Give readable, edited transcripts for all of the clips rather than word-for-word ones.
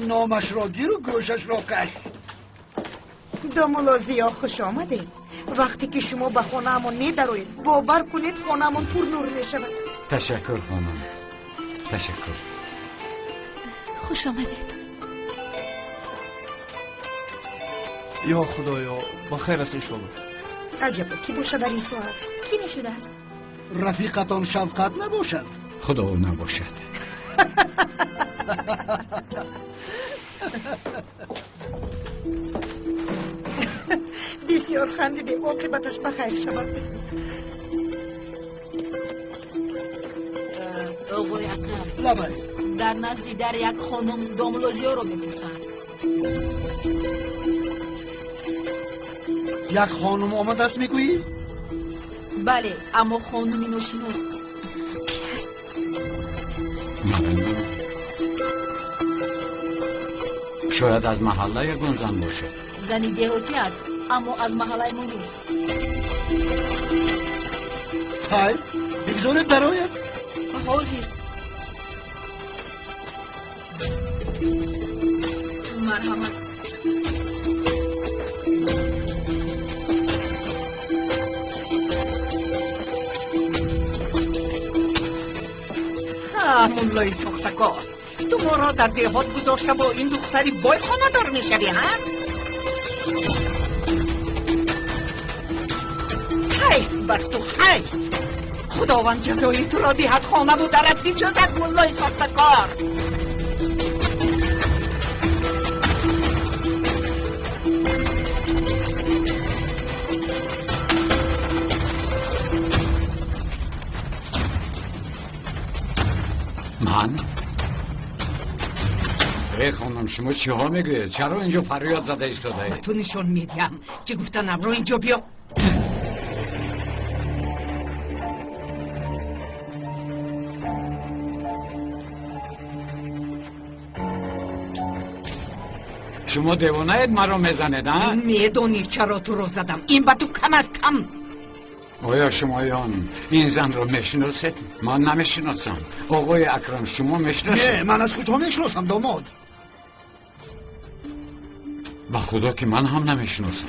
نامش را گیر و گوشش را کش. دامولازیا خوش آمده. وقتی که شما به خانه‌مون می‌دروید باور کنید خانه‌مون پر نور می‌شود. تشکر خانم، تشکر. خوش آمدید. یا خدایا بخیر است انشالله. عجبا کی باشد در این ساعت؟ کی میشده است؟ رفیقتان شفقت نباشد؟ خدا او نباشد. بسیار خندیدیم، عاقبتش بخیر شود. آقای اکرم لبه در نزدی در یک خانم دامولازیا رو میپرسند. یک خانم آمده است میگویی؟ بله اما خانمی ناشناس. کی است؟ نمیدونم. شاید از محله یکون زن باشه. زنی دهاتی است اما از محله ما نیست. خیر بگذارید درآید. حاضر. مرحمت. مولای سختکار، تو ما را در دهات گذاشته با این دختری بای خانه دار میشوی ها؟ حیف بر تو، حیف. خداوند جزای تو را دهت خانه بود درت بیچوزد مولای سختکار. من؟ ای خانم شما چی ها میگوید؟ چرا اینجا فریاد زده ایستاده؟ تو نشان میدیم چه گفتن رو اینجا بیا. شما دیوانه اید مرا میزنید ها؟ میدونی چرا تو رو زدم؟ این با تو کم از کم. آیا شمایان این زن رو میشناسید؟ من نمیشناسم. آقای اکرم شما میشناسید؟ نه من از کجا میشناسم داماد؟ با خدا که من هم نمیشناسم.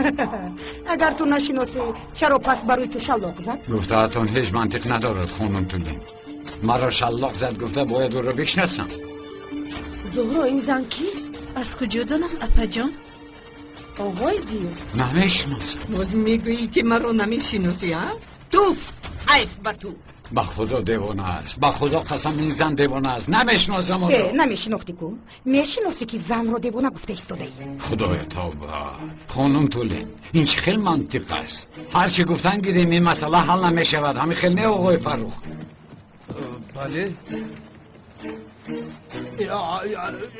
اگر تو نشناسی چرا پس برای تو شلاق زد؟ گفته اتون هیچ منطق ندارد خانم تولین. مرا شلاق زد گفته باید او رو بشناسم. زهرا این زن کیست؟ از کجا دانم اپا جان؟ آقای زیو نمیشناسم. باز میگویی که من رو نمیشناسی ها؟ توف حیف با تو. با خدا دیوانه است. با خدا قسم این زن دیوانه است. نمیشناسم او رو. نمیشناختی کو؟ میشناسی که زن رو دیوانه گفته ایستاده ای. خدای توبه. خانم تولین این چه خیلی منطق است. هرچی گفتن گیریم این مسئله حل نمیشود. همین خیلی نه آقای فروخ. بله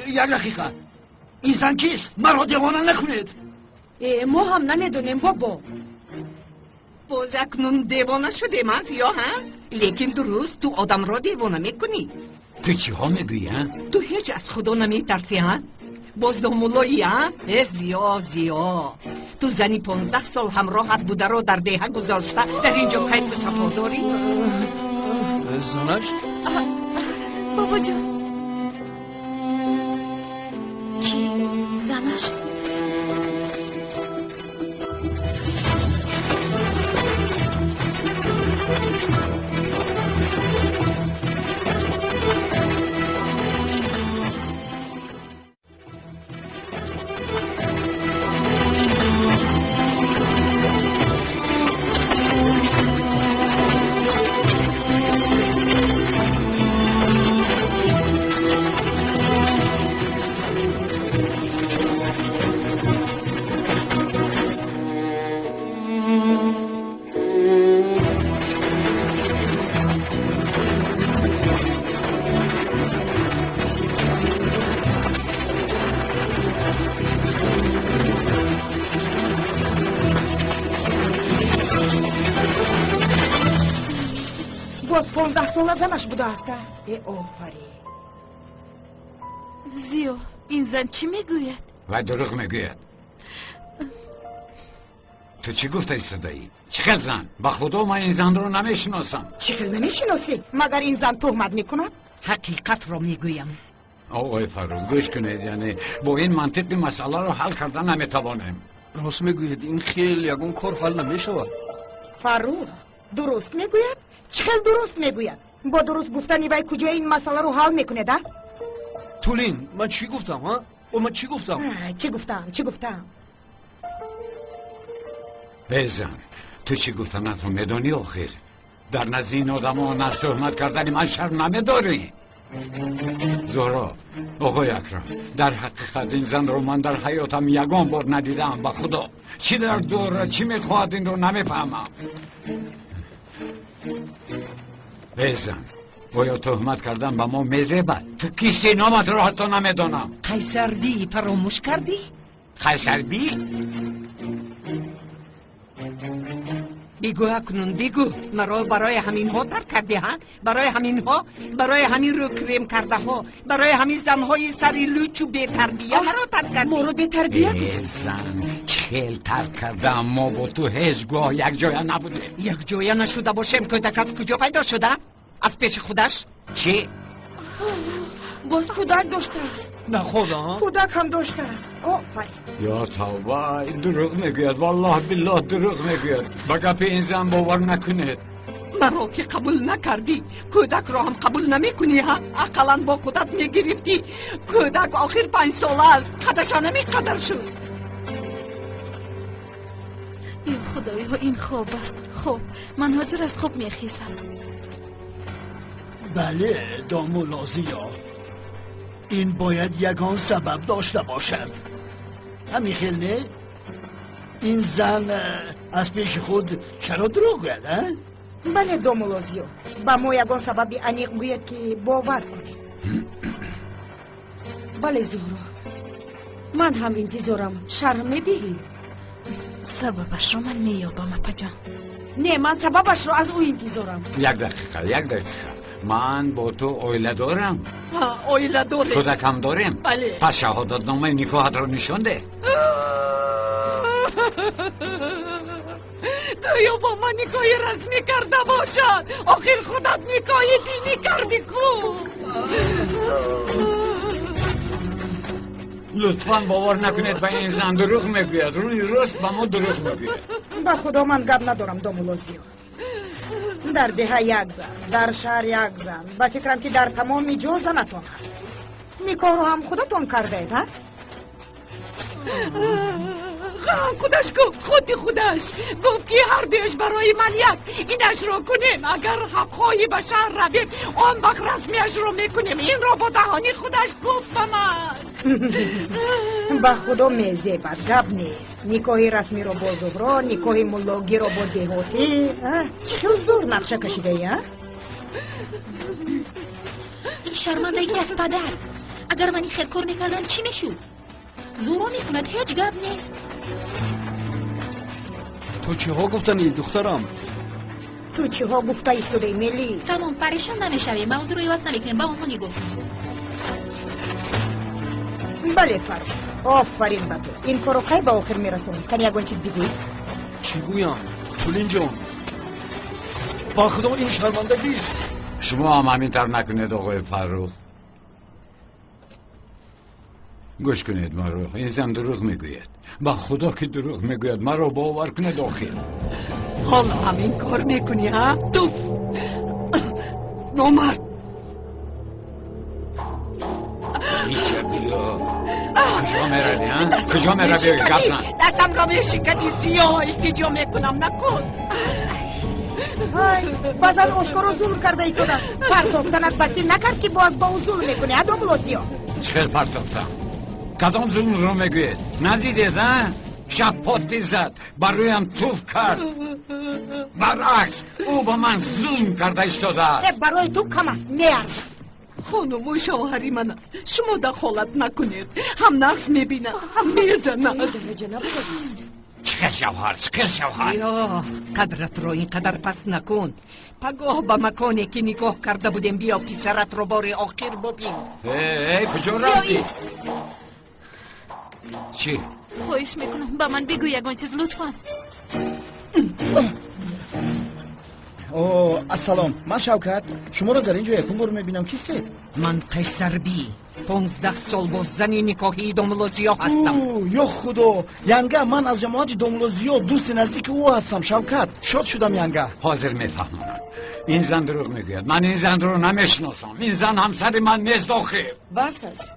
یک دقیقه این زن کیست؟ مرا دیوانه نکنید. ما هم نمیدونیم بابا. باز اکنون دیوانه شدیم از یا ها؟ لیکن درست تو آدم را دیوانه میکنی. تو چی ها میگویی ها؟ تو هیچ از خدا نمیترسی ها؟ باز دامولایی ها؟ زیا تو زنی 15 سال همراهت بوده رو در دیه گذاشته در اینجا کیف صفا داری؟ زنش؟ بابا جان چی؟ زنش؟ باز 15 سال زنش بوده است. آفرین. زیو این زن چی میگوید؟ و دروغ میگوید. تو چی گفته ایستاده ای؟ چه خیل زن؟ با خدا من این زن رو نمیشناسم. چی خیل نمیشناسی؟ مگر این زن تهمت میکند؟ حقیقت را میگویم. آقای فاروق گوش کنید، یعنی با این منطق مسئله رو حل کردن نمیتوانیم. راست میگوید این خیلی یگون کار حل نمیشود. فاروق درست میگوید؟ چخیل درست میگوید؟ با درست گفتن وای کجا این مسئله رو حل میکنه ده؟ تولین من چی گفتم ها؟ و من چی گفتم؟ چی گفتم؟ بیزن تو چی گفتن تو میدانی آخر؟ در نزد این آدم از تهمت کردن من شرم نمیداری؟ زهرا، آقای اکرم، در حقیقت این زن رو من در حیاتم یگان بار ندیدم. به خدا چی در دوره چی میخواهد این رو نمیفهمم. بیزن بایا تهمت کردن به ما میزبد؟ تو کیستی نامت رو حتی نمیدانم. قیصر بی فراموش کردی؟ قیصر بی؟ بگو اکنون بگو، مرا برای همین ها ترک کردی ها؟ برای همین ها؟ برای همین رو کریم کرده ها؟ برای همین زنهای سری لوچ و بی تربیه مرا ترک کردی؟ ما رو بی تربیه بیزن چخیل ترک کردم، ما با تو هیچگاه یک جای نبودیم. یک جای نشده باشم کودک از کجا پیدا شده؟ از پیش خودش؟ چی؟ باز کودک داشته است. نه خدا ها؟ کودک هم داشته است. آفرین. یا توبه، دروغ میگوید، والله بالله دروغ میگوید. به گپ این زن باور نکنید. مرا که قبول نکردی کودک را هم قبول نمی کنی ها؟ اقلا با خودت می گرفتی کودک آخر 5 ساله است، قدش نمی قدر شد. ای خدایا این خواب است. خب من حاضر از خواب میخیزم. بله دامولازیا، این باید یگان سبب داشته باشد. همین خیل نه؟ این زن از پیش خود چرا دروغ گوید؟ بله دومولوزیو، با ما یگان سببی انیق گوید که باور کنیم. بله زهرا، من هم انتظارم. شرح میدهی؟ سببش رو من میابم اپا جان. نه من سببش رو از او انتظارم. یک دقیقه من با تو اویله دارم. اویله داری؟ کودکم داریم. بله. پس شهادت نامه نکاحت رو نشان ده. گویا با من نکاحی رسمی کرده باشد. آخر خودت نکاحی دینی کردی کو؟ لطفاً باور نکنید به این زن دروغ میگوید. روی راست به ما دروغ میگوید. با خدا من گپ ندارم دومولوزیو. در ده یک زن، در شهر یک زن، با فکرم که در تمام جو زنتون هست. نکاح رو هم خودتون کرده ها؟ خودش گفت، خودش گفت که هر دیش برای من یک اینش رو کنیم. اگر حقهای بشر رویم آن وقت رسمیش رو میکنیم. این رو با دهانی خودش گفت به من. با خدا میزه بد گپ نیست. نکاحی رسمی رو با زهرا، نکاحی ملاگی رو با دهاتی. چه زور نقشه کشیده ها؟ این شرمندگی از پدر. اگر من این خیل کار میکردم چی میشود؟ زورا میخوند هیچ گپ نیست. تو چی ها گفتنی دخترم؟ تو چی ها گفته ایستوده ملی؟ تمام پریشان نمیشوی، موضوع رو عوض نمیکنیم. با اونو نگو. بله فرد، آفرین با تو. این کارو خیلی با آخر میرسونم. کنی یکون چیز بگوی؟ چی گویم؟ پولین جان با خدا این شرمندگی است. شما هم همینطور نکنید آقای فاروق. گوش کنید مرا، این زن دروغ میگوید. با خدا که دروغ میگوید، مرا باور کنید آخر. حالا همین کار میکنی ها؟ تو نامرد. ایچه بیا کجا میروی ها؟ کجا میروی گفتن؟ دستم را میشکنی سیاه التجا میکنم نکن. های بازن اشکا رو ظلم کرده ایستوده. پرتافتنت بسی نکرد که باز با او ظلم میکنه. دومولوزیو چخیل پرتافتم؟ کدام ظلم رو میگوید؟ ندیدید ها؟ شب پاتی زد، برویم توف کرد. برعکس او با من ظلم کرده ایستاده است. برای تو کم است میارد. خانم و شوهری من است. شما دخالت نکنید. هم نقص میبینه هم میزنه. چخیل شوهر یا قدرت رو اینقدر پس نکن. پگاه به مکانی که نگاه کرده بودیم بیا پسرت رو بار آخر ببین. ای کجا رفتی؟ چی؟ خواهش میکنم با من بگو یگان چیز لطفا. السلام، من شوکت. شما رو در اینجا یکم بار میبینم. کیسته؟ من قیصر بی 15 سال باز زنی نکاحی دوملوزیو هستم. یا خدا ینگه، من از جماعت دوملوزیو دوست نزدیک او هستم. شوکت، شاد شدم ینگه. حاضر میفهمم این زن دروغ میگوید. من این زن رو نمیشناسم. این زن همسر من نیست. آخر بس است.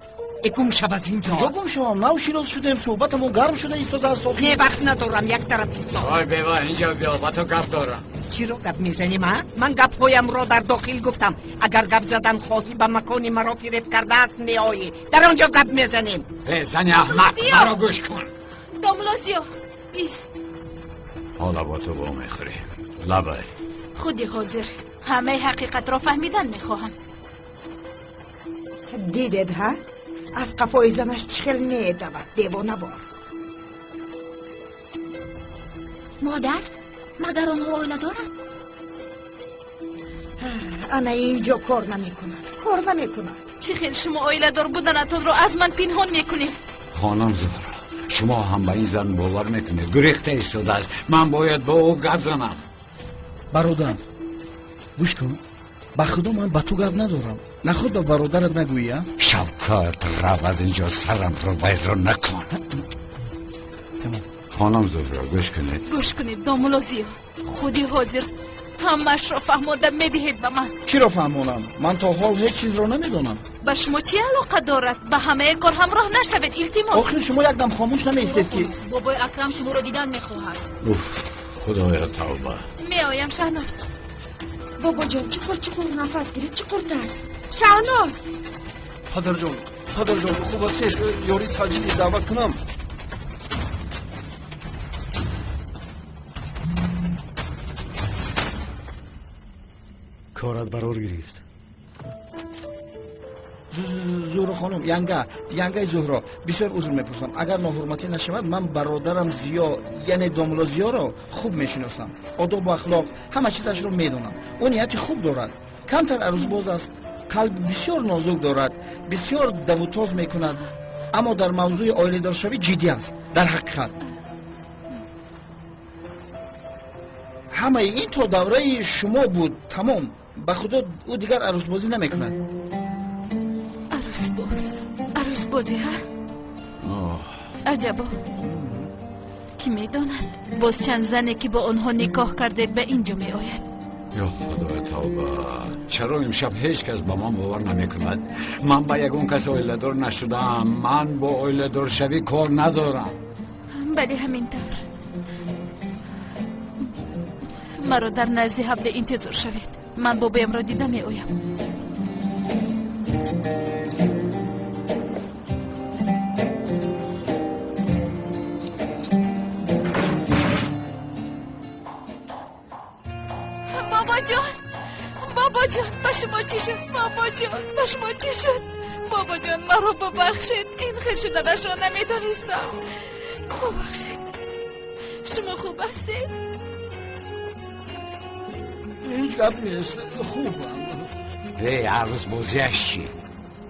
گم شو از اینجا. کجا گم شوم؟ نو شیراز شدیم، صحبتمون گرم شده ایستاده است. نه وقت ندارم، یک طرف ایستا. وای بیوا اینجا بیا، با تو گپ دارم. چی رو گپ میزنی؟ من گپ هایم را در داخل گفتم. اگر گپ زدن خواهی به مکانی مرا فریب کرده است میایی، در آنجا گپ میزنیم. زن احمق، مرا گوش کن. دوملوزیو ایست. حالا با تو با میخوری. لبای خودی حاضر همه حقیقت را فهمیدن میخواهم. دیدید ها؟ از قفای زنش چخل میدود. دیوانه بار. مادر مگر آنها آیله دارن؟ انا اینجا کار نمیکند. چه خیلی شما آیله دار بودنتان را از من پنهان میکنید؟ خانم زهرا، شما هم به این زن باور میکنید؟ گریخته ایستاده است. من باید با او گپ زنم. برادر گوش کن، به خدا من با تو گپ ندارم. نخود به برادرت نگویی. شوکت، رو از اینجا، سرم رو بیرون نکن. خانم زهرا گوش کنید. گوش کنید دوملوزیو، خودی حاضر همش را فهمانده میدهید به من. چی را فهمونم؟ من تا حال هیچ چیز را نمیدونم. به شما چی علاقه دارد؟ به همه کار همراه نشوید. التماس. آخر شما یک دم خاموش نمیستید که؟ بابای اکرم شما را دیدن میخواهد. خدایا توبه. میآیم شهناز. بابا جان چقدر نفس گیرید، چقدر شهناز. پدر جان خوب است یاری تاجیلی دعوت کنم. کارت برار گرفت. زهرا خانم، ینگه زهرا، بسیار عذر میپرسم. اگر ناحرمتی نشود، من برادرم زیا یعنی دوملوزیو را خوب میشناسم. آداب و اخلاق همه چیزش رو میدونم. او نیتی خوب دارد، کمتر عروض باز است، قلب بسیار نازک دارد، بسیار دوتاز میکند، اما در موضوع آیله دار شوی جدی است. در حقیقت همه این تا دوره شما بود. تمام. به خدا او دیگر عروس بازی نمیکند. عروس بازی ها؟ عجبا. کی میداند باز چند زنی که با آنها نکاح کرده به اینجا می آید. یا خدا توبه. چرا امشب هیچ کس با من باور نمیکند؟ من با یگون کس آیله دار نشدم. من با آیله دار شوی کار ندارم. بله همینطور. مرا در نزد حبل انتظار شوید. من بابایم را دیده می آیم. بابا جان به شما چی شد؟ بابا جان مرا ببخشید. این خیلی شدنش را نمیدانستم. ببخشید. شما خوب هستید؟ هیچ گپ نیست، خوبم. عروس بازیش چی؟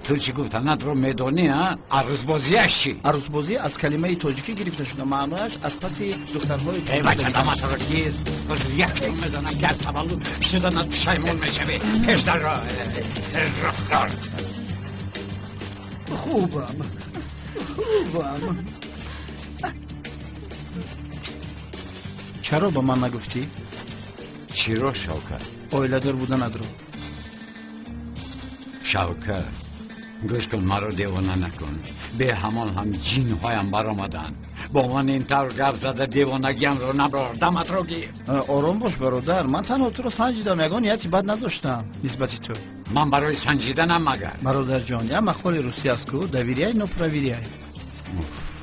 تو چی گفتنت رو میدونی ها؟ عروس بازیش چی؟ عروس بازی از کلمه تاجیکی گرفته شده، معنایش از پس دخترهای ای بچه دمت رو گیر. باز یک رو میزنم که از تولد شدنت پشیمون میشوی. پیش در رفتار. خوبم. چرا با من نگفتی؟ چی رو شوکت؟ آیله دار بودن ادرو. شوکت گوش کن، مرا دیوانه نکن. به همان هم جین هایم برآمدن. با من این طور گپ زده دیوانگیم رو نبرار. دمت رو گیر. آرام باش برادر، من تنها تو رو سنجیدم، یگان نیتی بد نداشتم نسبتی تو. من برای سنجیدنم مگر؟ برادر جان، یک مقاله روسی است که دویریای نوپرویریای.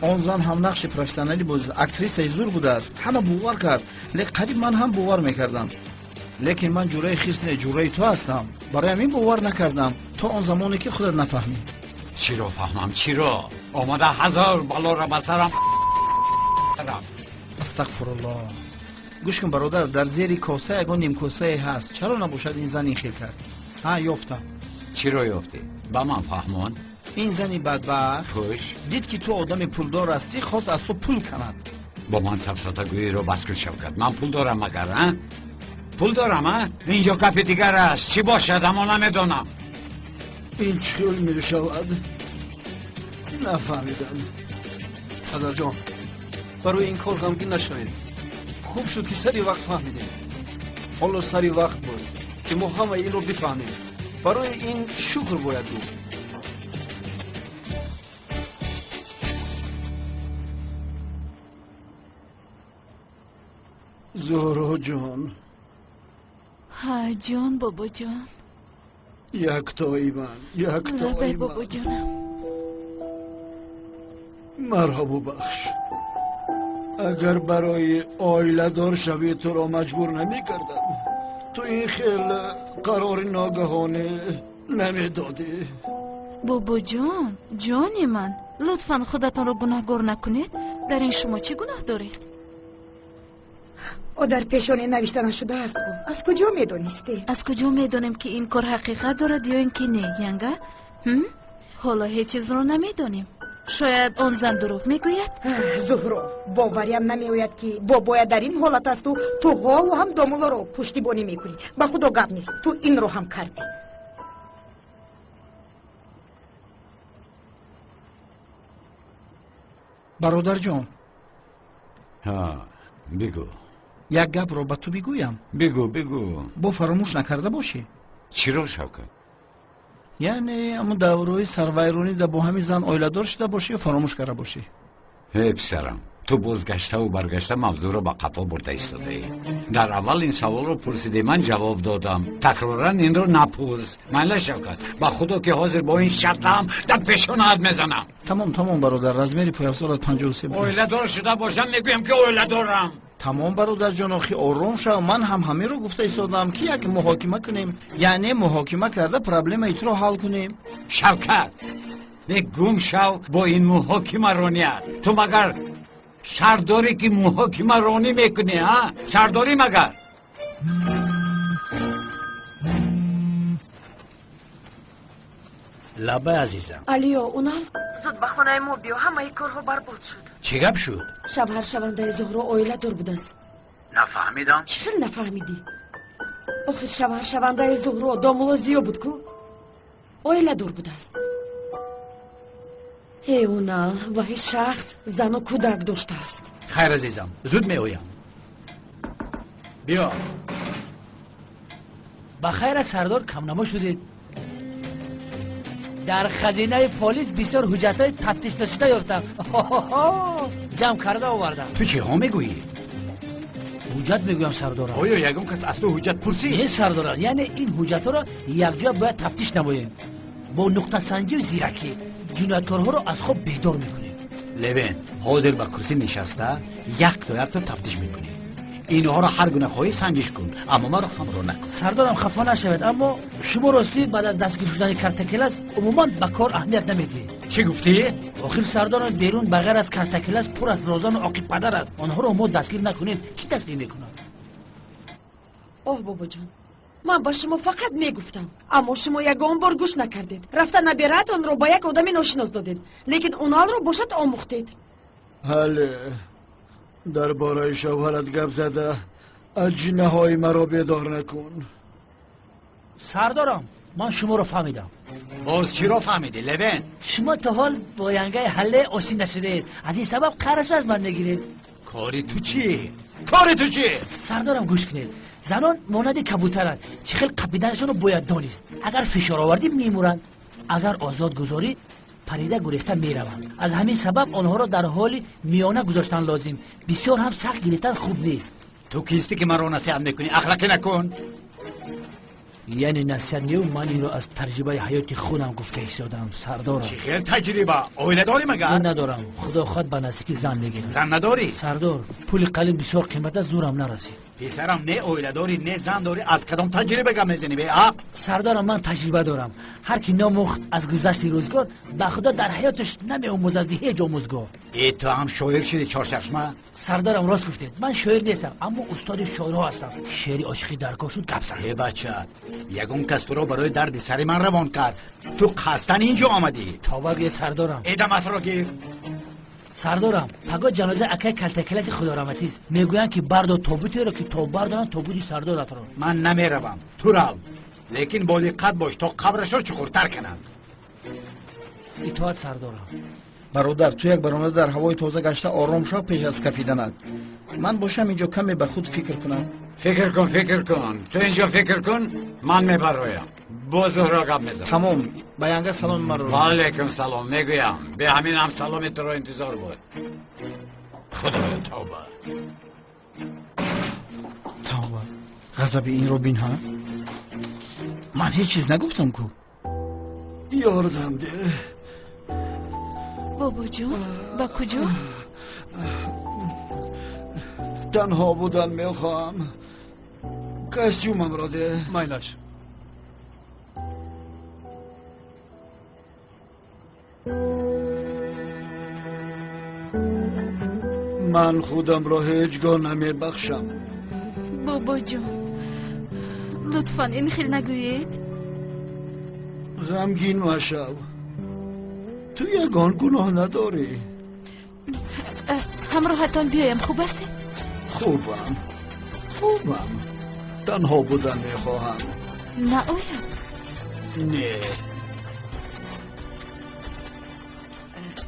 آن زن هم نقش پروفسیونالی بود، اکتریس زور بوده است. همه باور کرد، لیکن قریب من هم باور میکردم. لیکن من جورای خیرس نه، جورای تو هستم. برای همین باور نکردم تا آن زمانی که خودت نفهمی. چی رو فهمم؟ چی رو؟ آمده هزار بالا را بسرم رفت. استغفرالله. گوش کن برادر، در زیر کاسه یگان نیم کاسه هست. چرا نباشد این زن این خیل کرد؟ یافتم. چی رو یافتی؟ با من فهمون؟ این زنی بدبخت خوش دید که تو آدم پولدار هستی، خواست از تو پول کند. با من سفسطگویی رو بس کن شوکت. من پول دارم مگر؟ پول دارم اینجا کپ دیگر است. چی باشد اما نمیدونم. این چخیل می شود؟ نفهمیدم. پدر جان برای این کار غمگین نشوید. خوب شد که سری وقت فهمیدیم. حالا سری وقت بود که ما همه این رو بفهمیم. برای این شکر باید گفت. زهرا جان، ها جان بابا جان، یکتایی من، یکتایی لبه من. بابا جانم. مرحبا بخش. اگر برای آیله دار شوی تو را مجبور نمی کردم. تو این خیل قرار ناگهانه نمی دادی. بابا جان، جانی من، لطفا خودتان رو گناهگار نکنید. در این شما چه گناه دارید؟ او در پیشانی نوشته نشده است. او از کجا میدونستی؟ از کجا میدونیم که این کار حقیقت دارد یا اینکه نه ینگه؟ حالا هیچ چیز رو نمیدونیم. شاید آن زن دروغ میگوید. زهرو، باوریم نمیآید که باباید در این حالت است و تو حالو هم دامولا رو پشتیبانی میکنی. با خدا گپ نیست، تو این رو هم کردی. برادر جان، ها بگو. یک گپ رو به تو بگویم. بگو. با فراموش نکرده باشی. چی رو شوکت؟ یعنی اما دورای سرویرونی ده با همین زن آیله‌دار شده باشی و فراموش کرده باشی. هی پسرم، تو بازگشته و برگشته موضوع رو با قفا برده ایستاده ای. در اول این سوال رو پرسیدی، من جواب دادم. تکرارا این رو نپرس. من شوکت، با خدا که حاضر با این شرطم در پیشونت میزنم. تمام برادر، رزمیری پویفزارت 53 بود. آیله دار شده باشم میگویم که آیله دارم. تمام برادر جان، آخی آروم شو. من هم همه رو گفته ایستادم که یک محاکمه کنیم، یعنی محاکمه کرده پرابلم ایت رو حل کنیم. شوکت، یک گم شو با این محاکمه رانیت. تو مگر شهرداری که محاکمه رانی میکنی ها؟ شهرداری مگر؟ لبه عزیزم، علیو اونال زود به خانه ما بیا. همه کارها برباد شد. چه گپ شد؟ شوهر شونده زهرا آیله دار بوده است. نفهمیدم. چرا نفهمیدی؟ آخر شوهر شونده زهرا دامولا زیو بود کو آیله دار بوده است. ای اونال و هیچ شخص زن و کودک داشته است. خیر عزیزم، زود می آیم. بیا. بخیر سردار، کم نما شدید. در خزینه پلیس بسیار حجتای تفتیش نشده یافتم. جمع کرده آوردم. تو چه ها میگویی؟ حجت میگویم سردارم. آیا یگم کس از تو حجت پرسی؟ نه سردارم، یعنی این حجت ها را یک جا باید تفتیش نماییم. با نقطه سنجی و زیرکی جنایتکارها را از خواب بیدار میکنیم. لوین حاضر به کرسی نشسته یک تا تفتیش میکنی. اینها را هر گونه خواهی سنجش کن، اما ما را همراه نکن. سردارم خفا نشود، اما شما راستی بعد از دستگیر شدن کارتکلاس عموما به کار اهمیت نمیدی. چی گفتی؟ آخر سردارم بیرون بغیر از کارتکلاس پر از رازان و عاقب پدر است. آنها را ما دستگیر نکنیم کی دستگیر میکنه؟ اوه بابا جان، من با شما فقط میگفتم، اما شما یگان بار گوش نکردید. رفتن نبیرت آن رو با یک آدم ناشناس دادید، لیکن اونها رو باشد آموختید. بله، درباره شوهرت گپ زده اجنه های مرا بیدار نکن. سردارم من شما رو فهمیدم. باز چی را فهمیدی لوین؟ شما تا حال با ینگه حله آشنا نشدید، از این سبب قرارش از من نگیرید. کاری تو چی؟ کاری تو چی؟ سردارم گوش کنید، زنان مانند کبوترند، چه خیلی قپیدنشون رو باید دانست. اگر فشار آوردی میمورند، اگر آزاد گذاری پریده گریخته میروند. از همین سبب آنها را در حال میانه گذاشتن لازم. بسیار هم سخت گرفتن خوب نیست. تو کیستی که مرا نصیحت میکنی؟ اخلاقی نکن. یعنی نصیحت نیو، من این رو از تجربه حیات خودم گفته ایستادم سردارم. چی خیلی تجربه؟ آیله داری مگر؟ من ندارم، خدا خود به نزدیکی زن میگیرم. زن نداری؟ سردار پول قلیل بسیار قیمت زورم نرسید. پسرم نه آیله داری نه زن داری، از کدام تجربه گم میزنی به عقل؟ سردارم من تجربه دارم. هر کی نامخت از گذشت روزگار به خدا در حیاتش نمیآموزد از هیچ آموزگار. ای تو هم شاعر شدی چهارچشمه؟ سردارم راست گفتید، من شاعر نیستم اما استاد شاعرها هستم. شعری عاشقی در کار شد گپ زد. ای بچه، یگون کس تو رو برای درد سر من روان کرد، تو قصدن اینجا آمدی؟ تاور سردارم. ایدم از را گیر. سردارم پگاه جنازه اکای کلتکلش خدا رحمتی است. میگویند که بردا تابوتی را که تا بردارن تابوتی سردارت را. من نمیروم، تو رو، لیکن با دقت باش تا قبرش را چخورتر کنن. اطاعت سردارم. бародар, ту як бародар дар ҳавои тоза гашта ором шав пеш аз кафиданат. ман бошам инҷо каме ба худ фикр кунам. فکر کن تو اینجا فکر کن من میبرایم با زهرا گپ میزنم. تمام. با ینگه سلام من رو. علیکم سلام میگویم به همین هم سلام تو رو انتظار بود. خدایا توبه غضب این رو بین ها. من هیچ چیز نگفتم کو. یاردم ده. بابا جون با کجا؟ تنها بودن میخواهم. کس جومم را ده. مایلاش من خودم را هیچگاه نمیبخشم. بابا جون لطفاً این خیل نگویید. غمگین مشو. تو یگان گناه نداری. همراهتان بیایم خوب است؟ خوبم. تنها بودن میخواهم. نه آیم. نه.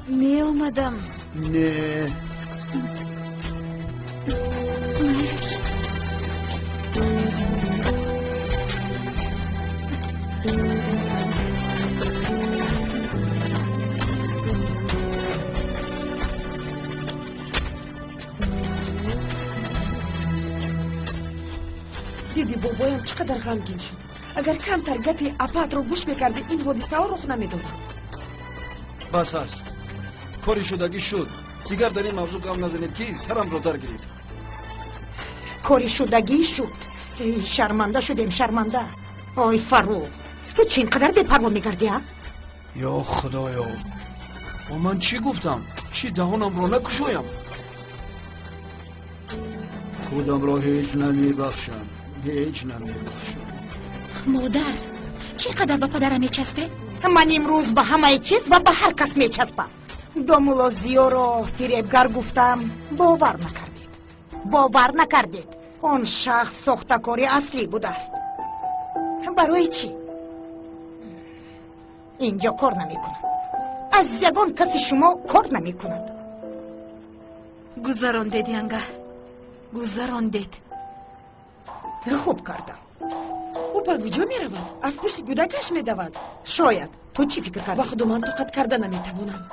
می آمدم. نه. مایش دیدی بابایم چقدر غمگین شد. اگر کمتر گپی اپات رو گوش میکردی این حادثه ها رخ نمیداد. بس هست کاری شدگی شد دیگر در این موضوع گام نزنید که سرم رو در گرفت. کاری شدگی شد. شرمنده شدیم شرمنده. آی فروغ تو چه اینقدر بی‌پروا میگردی ها؟ یا خدایا و من چی گفتم؟ چی دهانم رو نکشویم؟ خودم را هیچ نمیبخشم. مادر چقدر به پدرم میچسبه؟ من امروز به همه چیز و به هر کس میچسبم. دومولا زیو رو فریبگر گفتم باور نکردید. اون شخص ساختکاری اصلی بوده است. برای چی؟ اینجا کار نمی کند. از یگان کسی شما کار نمی کند. گذراندید ینگه گذراندید. خوب کردم. او به کجا می رود؟ از پشت کودکش می دود. شاید. تو چی فکر کردی؟ با خود من طاقت کرده نمیتوانم.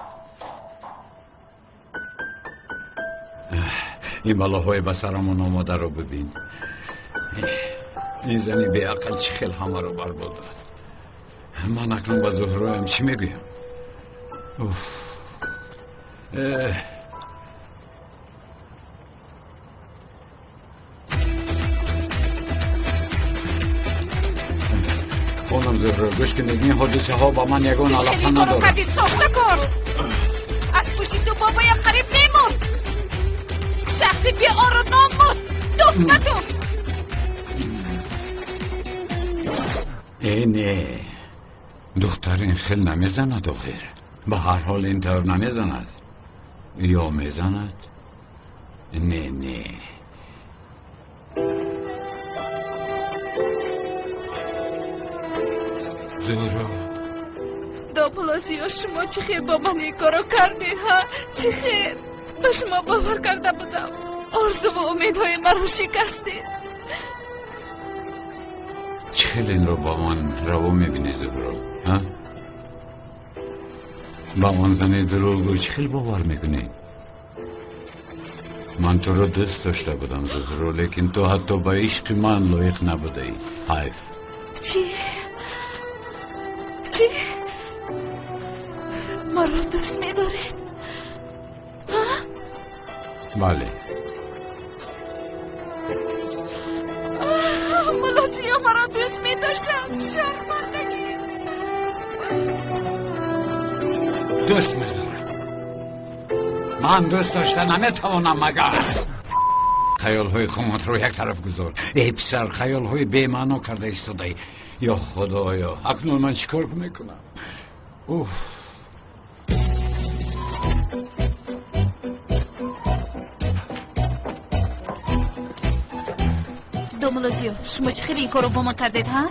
این بلاهای به سرمون آماده رو ببین. این زنی بی عقل چی خیل همه رو برباد داد. من اکنون با زهرایم چی میگویم؟ خونم زهرا گوش کنید این حادثه ها با من یگان علاقه ندارم. کردی ساخته کن. از پشتی تو بابایم قریب میمرد. شخصی بی آر و ناموس دفت تو. نه دختر این خیل نمیزند آخر. به هر حال این طور نمیزند یا میزند. نه زهرا دوپلاسیو شما چی خیر با من این کارو کردید ها؟ چی خیر؟ به شما باور کرده بودم آرزو و امیدهای مرا شکستید. چی خیلی این رو با من رو میبینی زهرا؟ ها؟ با من زنی دروغو چی خیلی باور میکنی؟ من تو رو دوست داشته بودم زهرا لیکن تو حتی با عشق من لایق نبوده ای. حیف. چی؟ مرا دوست می‌دارید؟ بله. ملاسیا مرا دوست می‌داشته از شرمندگی. دوست می‌دارم. من دوست داشته نمیتوانم مگر. خیال‌های خودت رو یک طرف گذار. ای پسر خیال‌های بی‌معنا کرده ایستادی. یا خدایا اکنون من چیکار میکنم؟ دوملاسیو شما چه خیلی این کارو با من کردید ها؟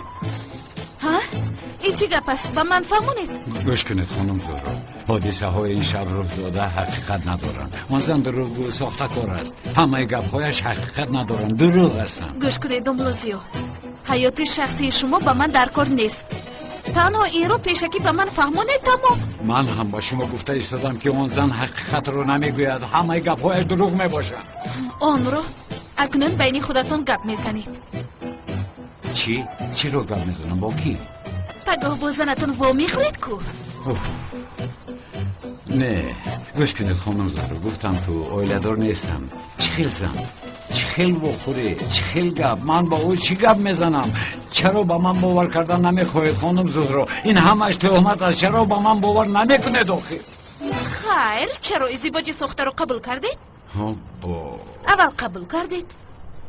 این چی گپ است؟ به من فهمونید؟ گوش کنید خانم زهرا، حادثه های این شب رخ داده حقیقت ندارن. اون زن دروغگو ساخته کار است. همه گپ هایش حقیقت ندارن، دروغ هستن. گوش کنید داملوزیو، حیات شخصی شما به من در کار نیست. تنها این رو پیشکی به من فهمونید تمام. من هم با شما گفته ایستادم که اون زن حقیقت رو نمیگوید، همه گپ هایش دروغ میباشن. آن رو اکنون بین خودتون گپ میزنید. چی رو گپ میزنم؟ با کی؟ پگاه با زنتون وا میخورید کو؟ نه گوش کنید خانم زهرا، گفتم که اویلدار نیستم. چخیل زن، چخیل بخوری، چخیل گپ، من با او چی گپ میزنم؟ چرا با من باور کردن نمیخواهید خانم زهرا؟ این همش تهمت است، چرا با من باور نمیکنید آخه؟ خیر، چرا ازدواج ساخته رو قبول کردید؟ اول قبول کردید،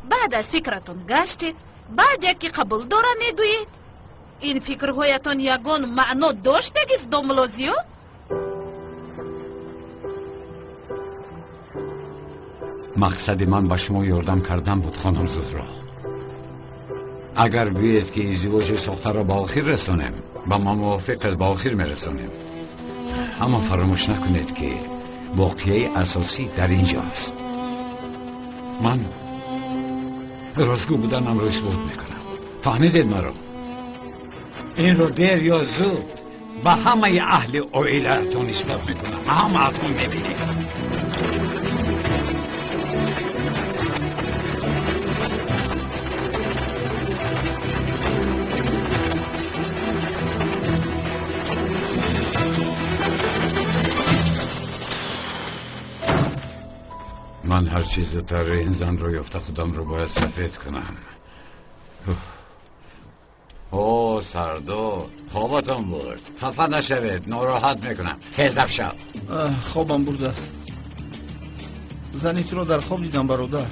بعد از فکرتون گشتید، بعد یکی قبول داره میگویید. این فکرهایتان یگان معنا داشتگیست داملوزیو؟ مقصد من با شما یاردم کردن بود خانم زهرا. اگر گویید که ازدواج ساخته را با آخر رسانیم، با ما موافق از با آخر میرسانیم، اما فراموش نکنید که واقعه اساسی در اینجا است. من راستگو بودنم رو اثبات میکنم. فهمیدید مرا؟ این رو دیر یا زود به همه اهل اویلتون اثبات میکنم. همه اتون میبینید. من هر چیز زودتر این زن رو یافته خودم رو باید سفید کنم. اوه سردار، خوابتون برد. خفه نشوید، ناراحت میکنم. خیزف شب. خوابم برده است. زنی تو رو در خواب دیدم برادر.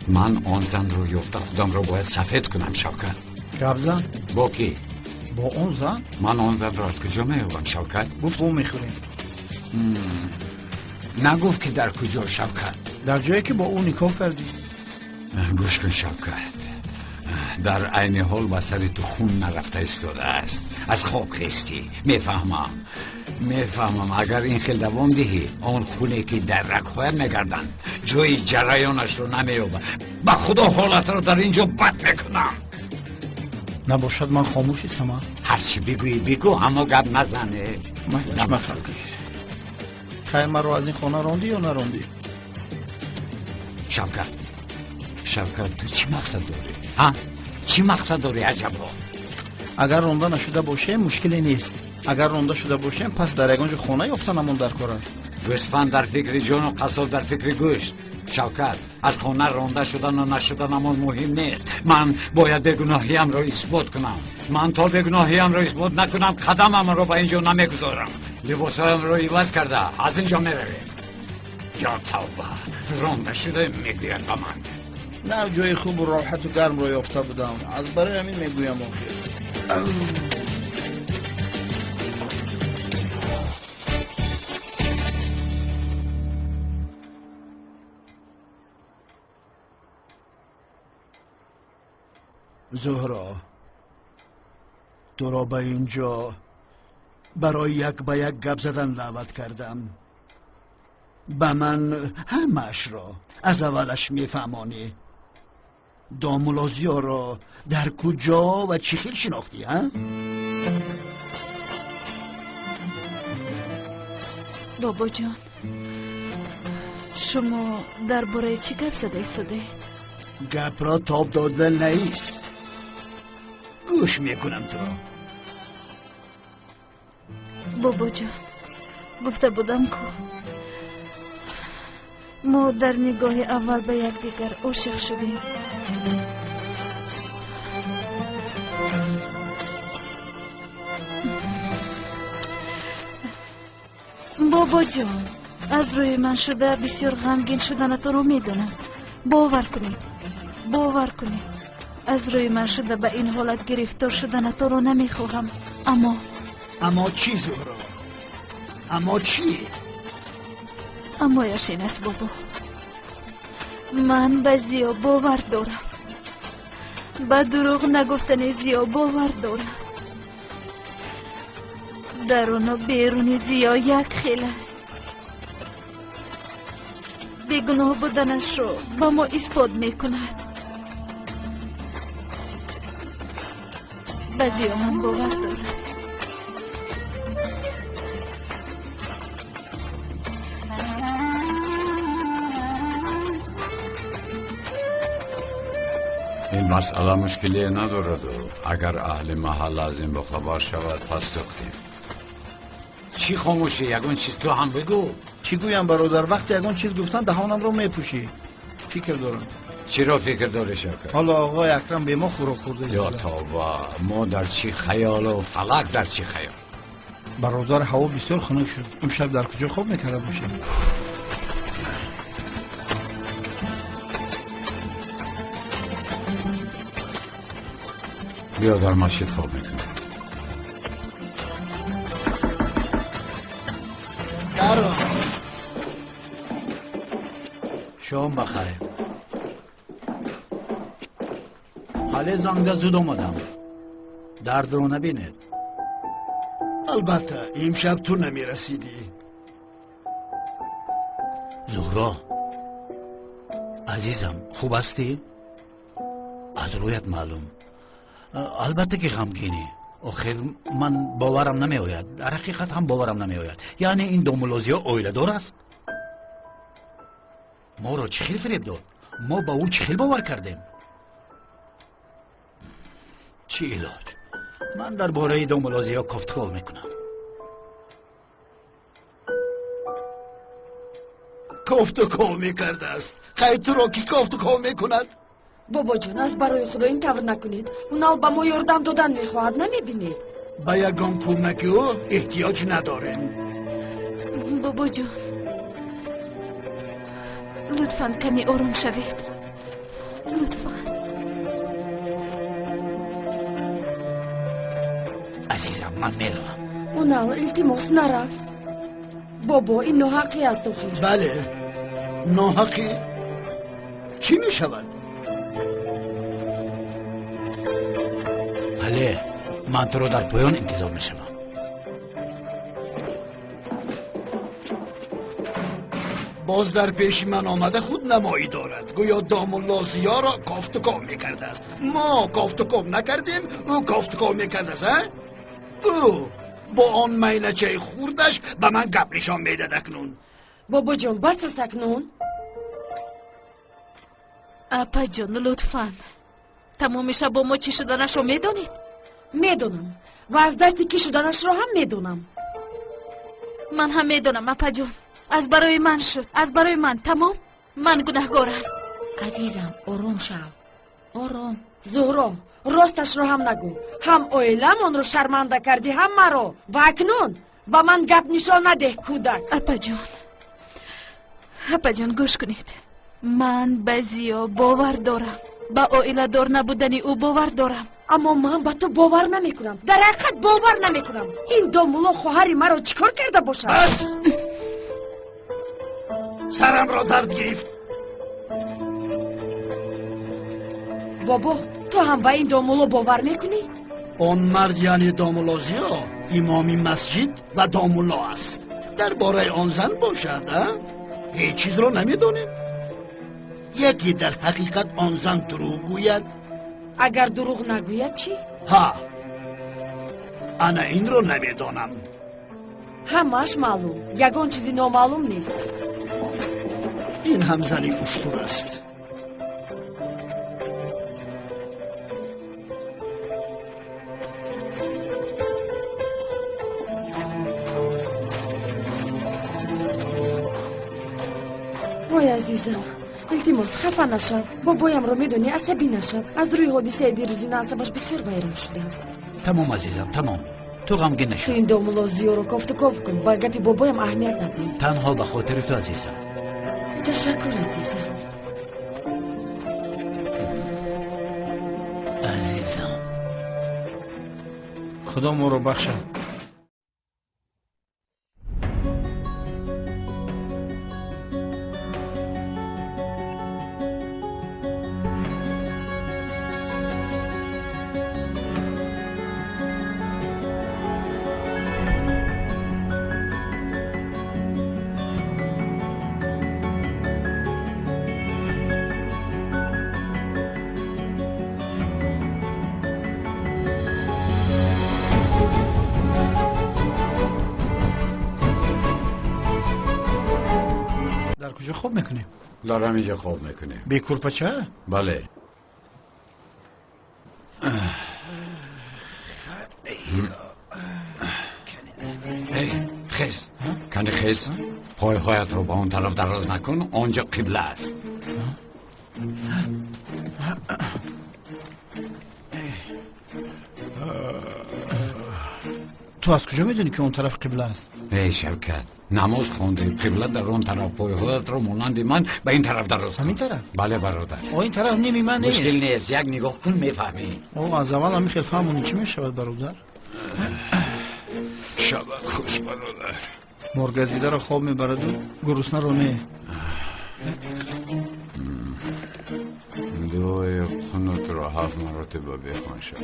من آن زن رو یافته خودم رو باید سفید کنم شوکت. گپ زن؟ با کی؟ با اون زن؟ من آن زن رو از کجا میابم شوکت؟ گفت اون میخوریم. نگفت که در کجا شوکت؟ در جایی که با اون نکاح کردی. گوش کن شوکت، در عین حال با سری تو خون نرفته ایستاده است. از خواب خستی. میفهمم اگر این خیل دوام دهی، آن خونه که در رگ‌هایت میگردن جای جریانش رو نمیابه. با خدا حالت رو در اینجا بد میکنم. نباشد من خاموش ایستم؟ هرچی بگویی بگو، اما گپ نزنه. خیر من رو از این خانه راندی یا نراندی؟ شوکت تو چی مقصد داری؟ ها؟ چی مقصد داری عجبا؟ اگر رانده نشده باشه مشکلی نیست. اگر رانده شده باشه پس در یگانج خانه یافتنمون در کار است. گوسفند در فکر جان و قصاب در فکر گوشت. شوکت، از خانه رانده شدن و نشدن همون مهم نیست. من باید بیگناهیم را اثبات کنم. من تا بیگناهیم را اثبات نکنم قدمم را به اینجا نمیگذارم. لباسایم را عوض کرده از اینجا میرویم. یا توبه، رانده شده میگوید به من. نه جای خوب و راحت و گرم را یافته بودم، از برای همین میگویم آخر. زهرا، تو را به اینجا برای یک به یک گپ زدن دعوت کردم. به من همش را از اولش میفهمانی. داملازیا را در کجا و چی خیل شناختی ها؟ بابا جان، شما درباره چی گپ زده ایستادید؟ گپ را تاب دادن نیست. گوش میکنم تو را. بابا جان، گفته بودم که ما در نگاه اول به یکدیگر عاشق شدیم. بابا جان، از روی من شده بسیار غمگین شدن تو رو میدونم. باور کنید از روی من شده به این حالت گرفتار شدن تو رو نمیخواهم. اما چی زهرا؟ اما چی؟ اما یشین است بابا، من به زیا باور دارم. به دروغ نگفتن زیا باور دارم. درون و بیرون زیا یک خیل است. بیگناه بودنش رو با ما اثبات میکند. بعضی هم باور دارد. این مسئله مشکلی ندارد و اگر اهل محل از این بخبر شود پس دختیم. چی خاموشی؟ یگون چیز تو هم بگو. چی گویم برادر؟ وقتی یگون چیز گفتن دهانم رو میپوشی. فکر دارم. چی را فکر داری شکر؟ حالا آقای اکرم به ما خورو خورده. یا توبه، ما در چی خیال و فلک در چی خیال. برادر هوا بسیار خنک شد. امشب در کجا خواب میکرده باشیم؟ بیا در مسجد خواب میکنم. درو شام بخیر. حالا زنگ زود اومدم. درد رو نبینید. البته امشب تو نمیرسیدی. زهرا عزیزم خوب هستی؟ از رویت معلوم. البته که غمگینی. آخر من باورم نمی آید. در حقیقت هم باورم نمی آید. یعنی این دومولوزی ها اویله دار است. ما رو چه خیلی فریب داد. ما با او چه خیلی باور کردیم. چی علاج؟ من در باره دومولوزی ها گفتگو میکنم. گفتگو میکرده است. خیلی تو رو کی گفتگو میکند؟ بابا جان از برای خدا این طور نکنید. اونال با ما یاردم دادن میخواهد نمیبینید؟ با یگان کمکی او احتیاج نداریم. بابا جان لطفاً کمی آروم شوید. لطفاً. عزیزم من میروم. اونال التماس نرفت. بابا این ناحقی است آخر. بله ناحقی. چی میشود؟ بله من تو رو در پایان انتظار میشم. باز در پیش من آمده خود نمایی دارد. گویا دامولازیا را گفتگو میکرده است. ما گفتگو نکردیم او گفتگو میکرده است. او با آن میلچه خوردش به من گپ نشان میداد اکنون. بابا جان بس است اکنون. اپا جان لطفاً تمام شب با ما چی شدنش رو میدونید؟ میدونم و از دستی کی شدنش رو هم میدونم. من هم میدونم اپا جان. از برای من شد. از برای من تمام. من گناهگارم. عزیزم آروم شو. آروم. زهرا راستش رو هم نگو. هم اویلم اون رو شرمنده کردی هم مرا. و اکنون با من گپ نشان نده کودک. اپا جان گوش کنید. من به زیا باور دارم. با اویلا دار نبودنی او باور دارم. اما من با تو باور نمی کنم. در حقیقت باور نمی کنم. این دامولا خواهری مرا چیکار کرده باشد؟ بس سرم را درد گرفت. بابا تو هم با این دامولا باور میکنی؟ آن مرد یعنی دامولازیا امامی مسجد و دامولا است. درباره آن زن باشد هیچ چیز را نمیدونیم. یکی در حقیقت آن زن دروغ گوید. اگر دروغ نگوید چی؟ ها انا این رو نمیدونم. همش معلوم. یگان چیزی نامعلوم نیست. این هم زنی اشتور است. وای عزیزم التماس خفه نشو. بابایم رو میدونی عصبی نشو. از روی حادثه دیروزی عصبش بسیار ویران شده است. تمام عزیزم تمام. تو غمگین تو نشو. این دامولازیا رو گفتگو کن. با گپی بابایم اهمیت ندیم. تنها به خاطر تو عزیزم. تشکر عزیزم. عزیزم خدا ما رو بخشد. کجا خواب میکنی؟ دارم اینجا خواب میکنیم. بی کورپچه؟ بله. ای خیز کنی خیز پای هایت رو با اون طرف دراز نکن، آنجا قبله است. تو از کجا میدونی که اون طرف قبله است؟ ای شوکت، نماز خوندیم، قبله در اون طرف، پای هایت رو مانند من به این طرف دراز کن. همین طرف؟ بله برادر. این طرف نیمی من نیست. مشکل نیست، یک نگاه کن میفهمی. از اول هم خیلی فهمونی چی میشود برادر؟ شبک خوش برادر. مرگزیده رو خواب میبرد و گرسنه رو نه. دعای قنوت رو 7 مرتبه بخوان شد.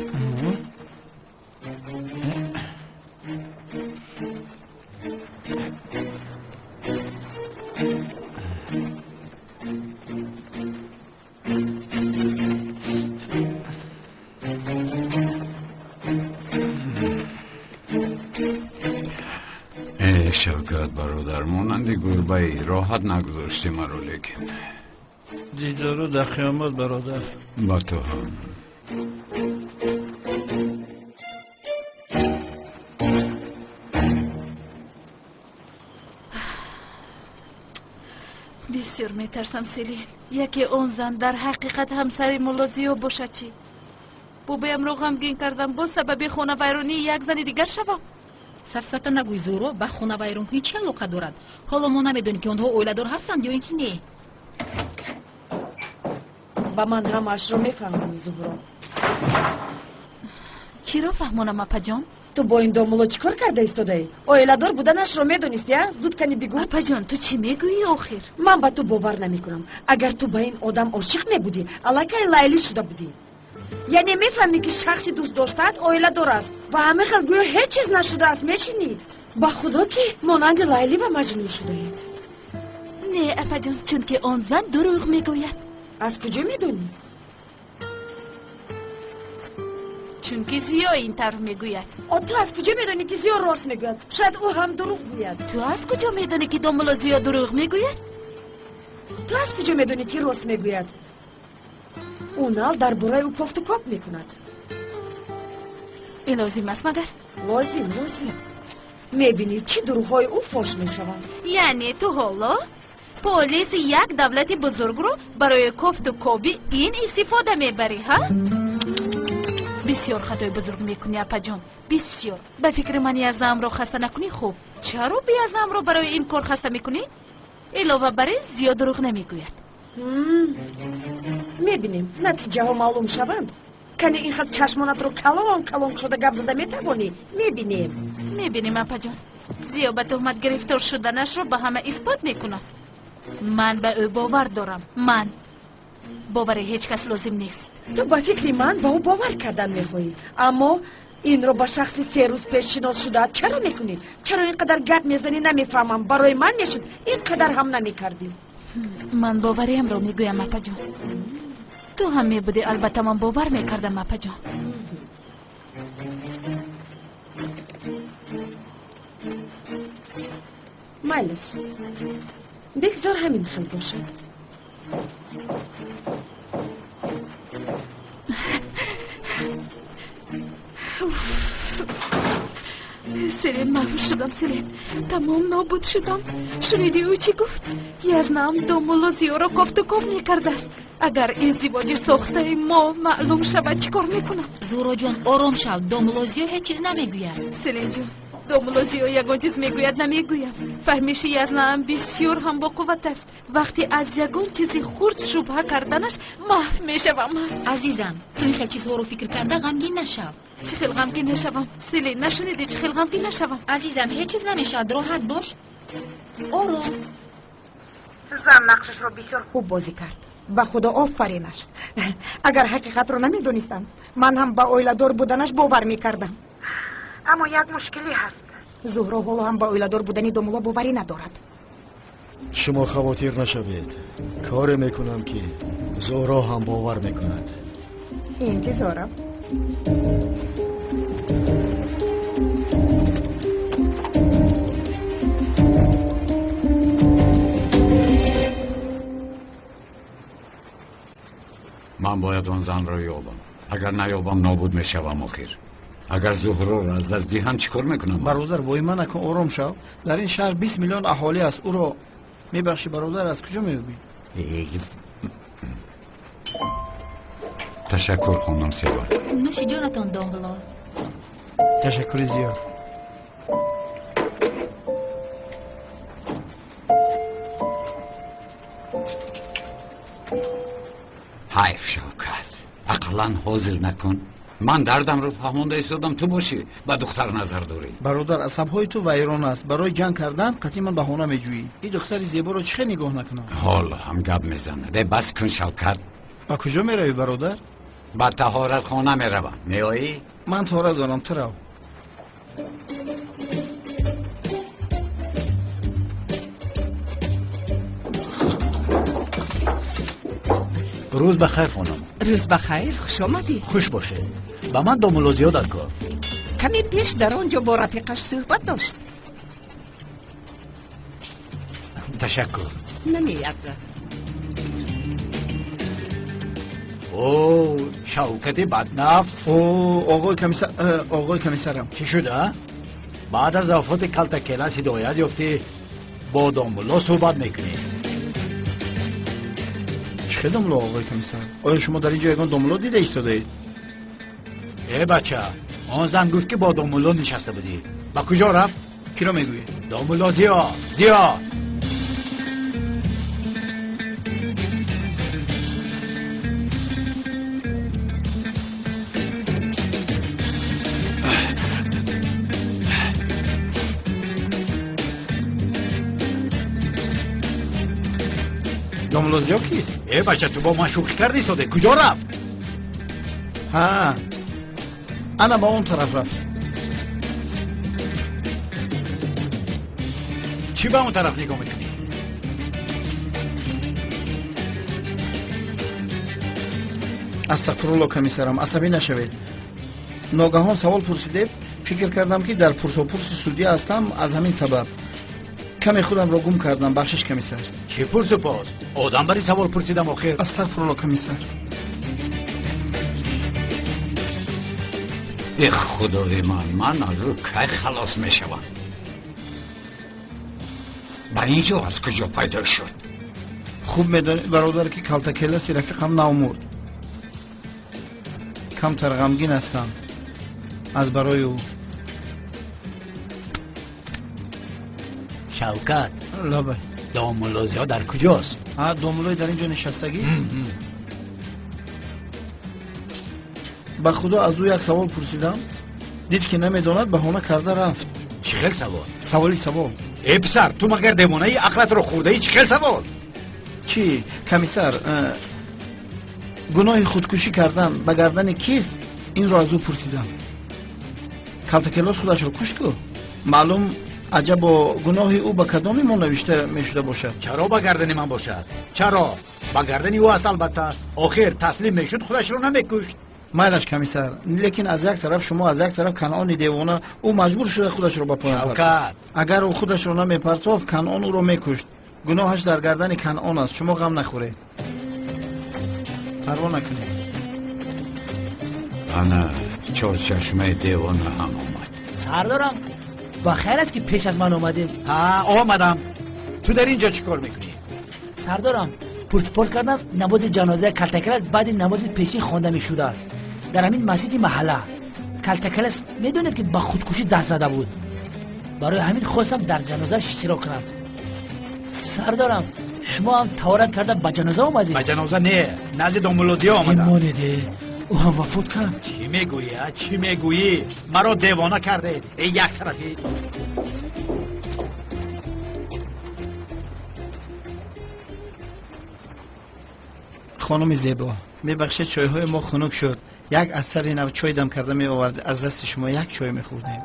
ای شوکت برادر، مانندی گربه ای راحت نگذاشتی مرا، لیکن دیدارو در قیامت برادر. با تو هم. بسیار میترسم سیلین، یکی اون زن در حقیقت همسر ملازیو باشه چی؟ بوبیم رو غمگین کردم با سبب خونه ویرانی یک زن دیگر شوم. сафсата нагӯй зӯро ба хонавайронкунӣ чӣ алоқа дорад? ҳоло мо намедонем ки онҳо оиладор ҳастанд ё ин ки не. ба ман ҳамаашро мефаҳмонӣ зуҳро. чиро фаҳмонам апаҷон? ту бо ин домуло чӣ кор карда истодаӣ? оиладор буданашро медонистӣ? зуд кани бигӯ. апаҷон, ту чӣ мегӯӣ охир? ман ба ту бовар намекунам. агар ту ба ин одам ошиқ мебудӣ, аллакай лайлӣ шуда будӣ. яъне мефаҳмӣ ки шахси дӯст доштаат оиладор аст ва ҳама хел гӯё ҳеҷ чиз нашудааст. мешинӣ? ба худо ки монанди лайлӣ ва маҷнун шудаед. не апаҷон, чунки он зан дурӯғ мегӯяд. аз куҷо медонӣ? чунки зиё ин тарҳ мегӯяд. ту аз куҷо медонӣ ки зиё рост мегӯяд? шояд ӯ ҳам дурӯғ гӯяд. ту аз куҷо медонӣ ки домуло зиё дурӯғ мегӯяд? ту аз куҷо медонӣ ки рост мегӯяд? ӯ нал дар бораи ӯ кофту коп мекунад. ин лозим аст магар? лозим. мебинӣ чӣ дурӯғҳои ӯ фош мешаванд. яъне ту ҳоло полиси як давлати бузургро барои кофту коби ин истифода мебарӣ, ҳа? бисёр хатои бузург мекунӣ апаҷон, бисёр. ба фикри ман язамро хаста накунӣ. хуб, чаро биязамро барои ин кор хаста мекунӣ? илова бар ин зиё дурӯғ намегӯяд. мебинем натиҷаҳо маълум шаванд. кане ин хел чашмонатро калон шуда гап зада метавонӣ? мебинем апаҷон, зиё ба тӯҳмат гирифтор шуданашро ба ҳама исбот мекунад. ман ба ӯ бовар дорам. ман бовари ҳеҷ кас лозим нест. ту ба фикри ман ба ӯ бовар кардан мехоҳӣ, аммо инро ба шахси 3 рӯз пеш шинос шудаат чаро мекунӣ? чаро ин қадар гап мезанӣ? намефаҳмам. барои ман мешуд ин қадар ҳам намекардӣ. ман бовариамро мегӯям апаҷон. ту ҳам мебудӣ, албатта ман бовар мекардам апаҷон. майлаш, бигзор ҳамин хел бошад. селен, маҳв шудам. селен, тамом нобуд шудам. шуниди ӯ чӣ гуфт? язнам домуло зиёро кофту коп мекардааст. агар издивоҷи сохтаи мо маълум шавад чӣ кор мекунам? зӯроҷон, ором шав. домуло зиё ҳеҷ чиз намегӯяд. селенҷон, домуло зиё ягон чиз мегӯяд намегӯям. фаҳмиши язнам бисёр ҳам боқувват аст. вақте аз ягон чизи хурд шубҳа карданаш маҳв мешавам. азизам, ту ин хел чизҳоро фикр карда ғамгин нашав. чӣ хел ғамгин нашавам? селен, нашунидӣ чӣ хел ғамгин нашавам? азизам, ҳеҷ чиз намешавад. роҳат бош. ором. зан нақшашро бисёр хуб бозӣ кард. ба худо офаринаш. агар ҳақиқатро намедонистам, ман ҳам ба оиладор буданаш бовар мекардам. аммо як мушкилӣ ҳаст. зуҳро ҳоло ҳам ба оиладор будани домуло боварӣ надорад. шумо хавотир нашавед. коре мекунам ки зӯро ҳам бовар мекунад. интизорам. من باید آن زن را یابم. اگر نیابم نابود میشوم آخر. اگر زهرا را از دست دهم چیکار میکنم؟ برادر وایما نکن، آرام شو. در این شهر 20 میلیون اهالی است. او را میبخشی برادر؟ از کجا میابی؟ تشکر خانم سیوان. نوش جانتان دامبلا. تشکر زیاد. حیف شوکت، اقلا حاضر نکن. من دردم رو فهمانده ایستادم، تو باشی با دختر نظر داری. برادر عصبهای تو ویران است. برای جنگ کردن قطعی من بهانه میجویی. این دختر زیبا رو چه نگاه نکنم؟ حالا هم گپ میزنه. ده بس کن شوکت. با کجا میروی برادر؟ با طهارت خانه میروم. میایی؟ من طهارت دارم، تو رو. روز بخیر خانم. روز بخیر، خوش آمدی. خوش باشه. با من دومولوزیا در کار. کمی پیش در آنجا با رفیقش صحبت داشت. تشکر. نمیاد. او شوکت بدنفس. او آقای کمیسرم چی شده؟ بعد از وفات کلتکلس هدایت یافتی با دومولا صحبت میکنی. چه دومولا آقای کمیسر؟ آیا شما در اینجا یگان دومولا دیده ایستاده اید؟ ای بچه، آن زن گفت که با دومولا نشسته بودی. با کجا رفت؟ کی را میگویی؟ دومولا زیا. دومولوزیا کیست؟ ای بچه، تو با من شوخی کردی ایستاده. کجا رفت؟ ها، انا با اون طرف رفت. چی با اون طرف نگاه میکنی؟ استغفرالله کمیسرم، عصبی نشوید. ناگهان سوال پرسیده، فکر کردم که در پرس و پرس سودی هستم. از همین سبب کمی خودم را گم کردم. بخشش کمیسر. چی پرس و پرس؟ آدم بری سوال پرسیدم آخر. استغفرالله کمیسر. ای خدای من از رو که خلاص میشوم؟ بر اینجا از کجا پیدا شد؟ خوب میدانی برادر که کلتکلسی رفیقم نامرد. کم تر غمگین هستم از برای او. شوکت، لبه دومولوزیا در کجاست؟ دومولوی در اینجا نشستگی؟ به خدا از او یک سوال پرسیدم، دید که نمیداند، بهانه کرده رفت. چی خیل سوال؟ سوال. ای پسر، تو مگر دیوانه ای؟ عقلت رو خورده ای؟ چی خیل سوال؟ چی کمیسر، گناه خودکشی کردن به گردن کیست؟ این را از او پرسیدم. کلتکلاس خودش رو کشت کو؟ معلوم عجب با گناه او به کدامی ما نوشته میشده باشد. چرا به گردن من باشد؟ چرا؟ به گردن او است. البته آخر تسلیم میشد خودش رو نمیکشت. مایلش کمیسر، لیکن از یک طرف شما، از یک طرف کنعان دیوانه، او مجبور شده خودش رو به پایان شوکت، اگر او خودش رو نمیپرتافت کنعان او رو میکشت. گناهش در گردن کنعان است. شما غم نخورید، پروا نکنید. انا چار چشمه دیوانه هم آمد. سردارم، با خیر است که پیش از من آمده. آمدم. تو در اینجا چیکار میکنی؟ سردارم، پرسپورت کردم نماز جنازه کلتکلس بعد نماز پیشین خوانده میشده است در همین مسجد محله. کلتکلس میدونید که با خودکشی دست زده بود. برای همین خواستم در جنازه اشتراک کنم. سردارم، شما هم طهارت کرده به جنازه آمدید؟ به جنازه نه، نزد دومولوزیا آمدم. ایمانیده او هم وفات کرد. چی میگویی؟ مرا دیوانه کرده. ای یک طرفی. خانم زیبا، میبخشید چایهای ما خنک شد. یک اثر نو چای دم کرده می آورد. از دست شما یک چای میخوردیم.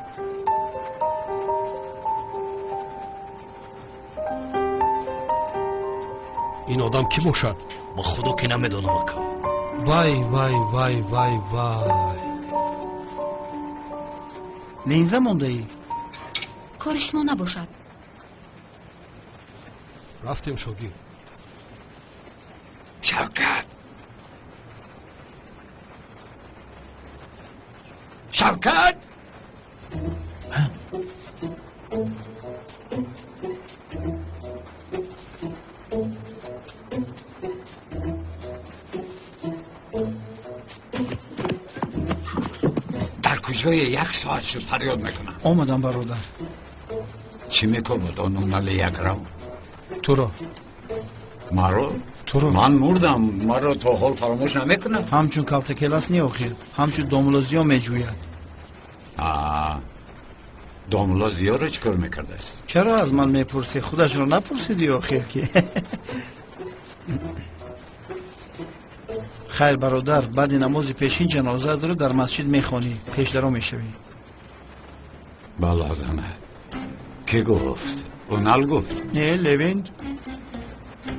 این آدم کی باشد؟ با خدا که نمیدونم اکا. وای لینزه مونده ای؟ کار شما نباشد. رفتیم شوگی. شوکت، شوکت در کجای 1 ساعت شد فریاد میکنم. آمدم برادر. چی میکنود اونال یکرم؟ تو رو من مردم. مرا تا حال فراموش نمیکنم. همچون کلت کلاس نیوخیر، همچون دوملوزیو میجوید. دوملوزیو رو چکار میکرده است؟ چرا از من میپرسی؟ خودش رو نپرسیدی آخیر که. خیر برادر، بعد نماز پیشین جنازه رو در مسجد میخوانی، پیش درو میشوی. بله زنه. کی گفت؟ اونال گفت؟ نه لویند.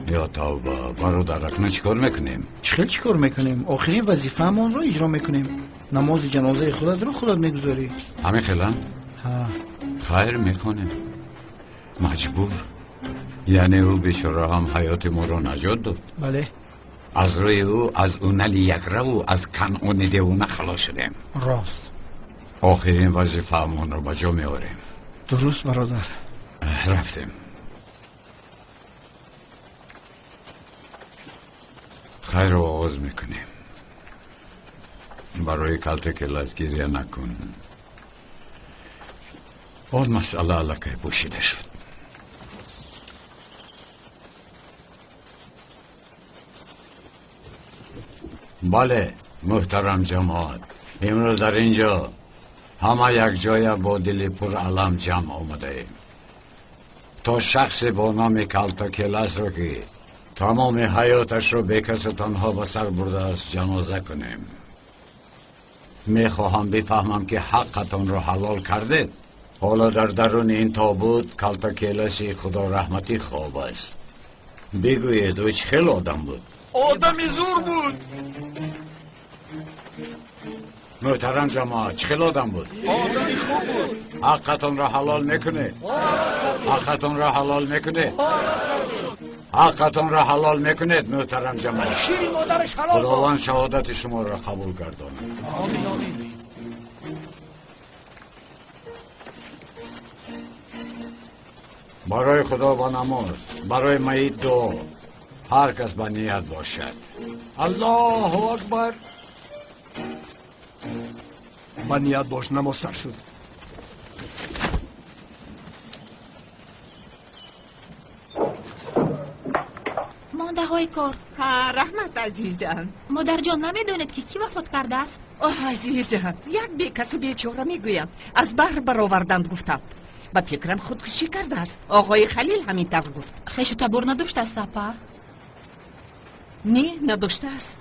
یا توبه برادر اکنون چیکار میکنیم؟ چیکار میکنیم؟ آخرین وظیفه‌مون رو اجرا میکنیم. نماز جنازه خودت رو خودت میگذاری. همین خیلن؟ ها. خیر میکنیم. مجبور. یعنی او بیچاره هم حیات ما رو نجات داد. بله. از روی او از اونال یکره و از کنعون دیوونه خلاص شدیم. راست. آخرین وظیفه‌مون رو بجا میاریم. درست برادر. رفتیم. خیر رو آغاز میکنیم. برای کلت کلاس گریه نکن. اون مسئله علاقه پوشیده شد. بله محترم جماعت، امروز در اینجا همه یک جای با دل پر علم جمع آمده ایم تا شخص با نام کلت کلاس رو که تمام حیاتش رو به کس تنها به سر برده است جنازه کنیم. میخواهم بفهمم که حقتان رو حلال کرده. حالا در درون این تابوت کلت کلاسی خدا رحمتی خواب است. بگوید او چه خیلی آدم بود؟ آدمی زور بود. محترم جماعت چه خیلی آدم بود؟ آدمی خوب بود. حقتان را حلال میکنه. حقتان را حلال میکنه. حقتان را حلال میکنید محترم جماعت. شیری مادرش حلال. خداوند شهادت شما را قبول گرداند. آمین آمین. برای خدا با نماز، برای میت دعا، هر کس با نیت باشد. الله اکبر. با نیت باش، نماز سر شد. مانده های کار. ها رحمت عزیزم. مادر جان نمیدونید که کی وفات کرده است؟ عزیزم یک بیکس و بیچاره میگویند از بحر برآوردند گفتند. با فکرم خودکشی کرده است. آقای خلیل همین طور گفت. خیش و تبر نداشته است سپر؟ نه نداشته است.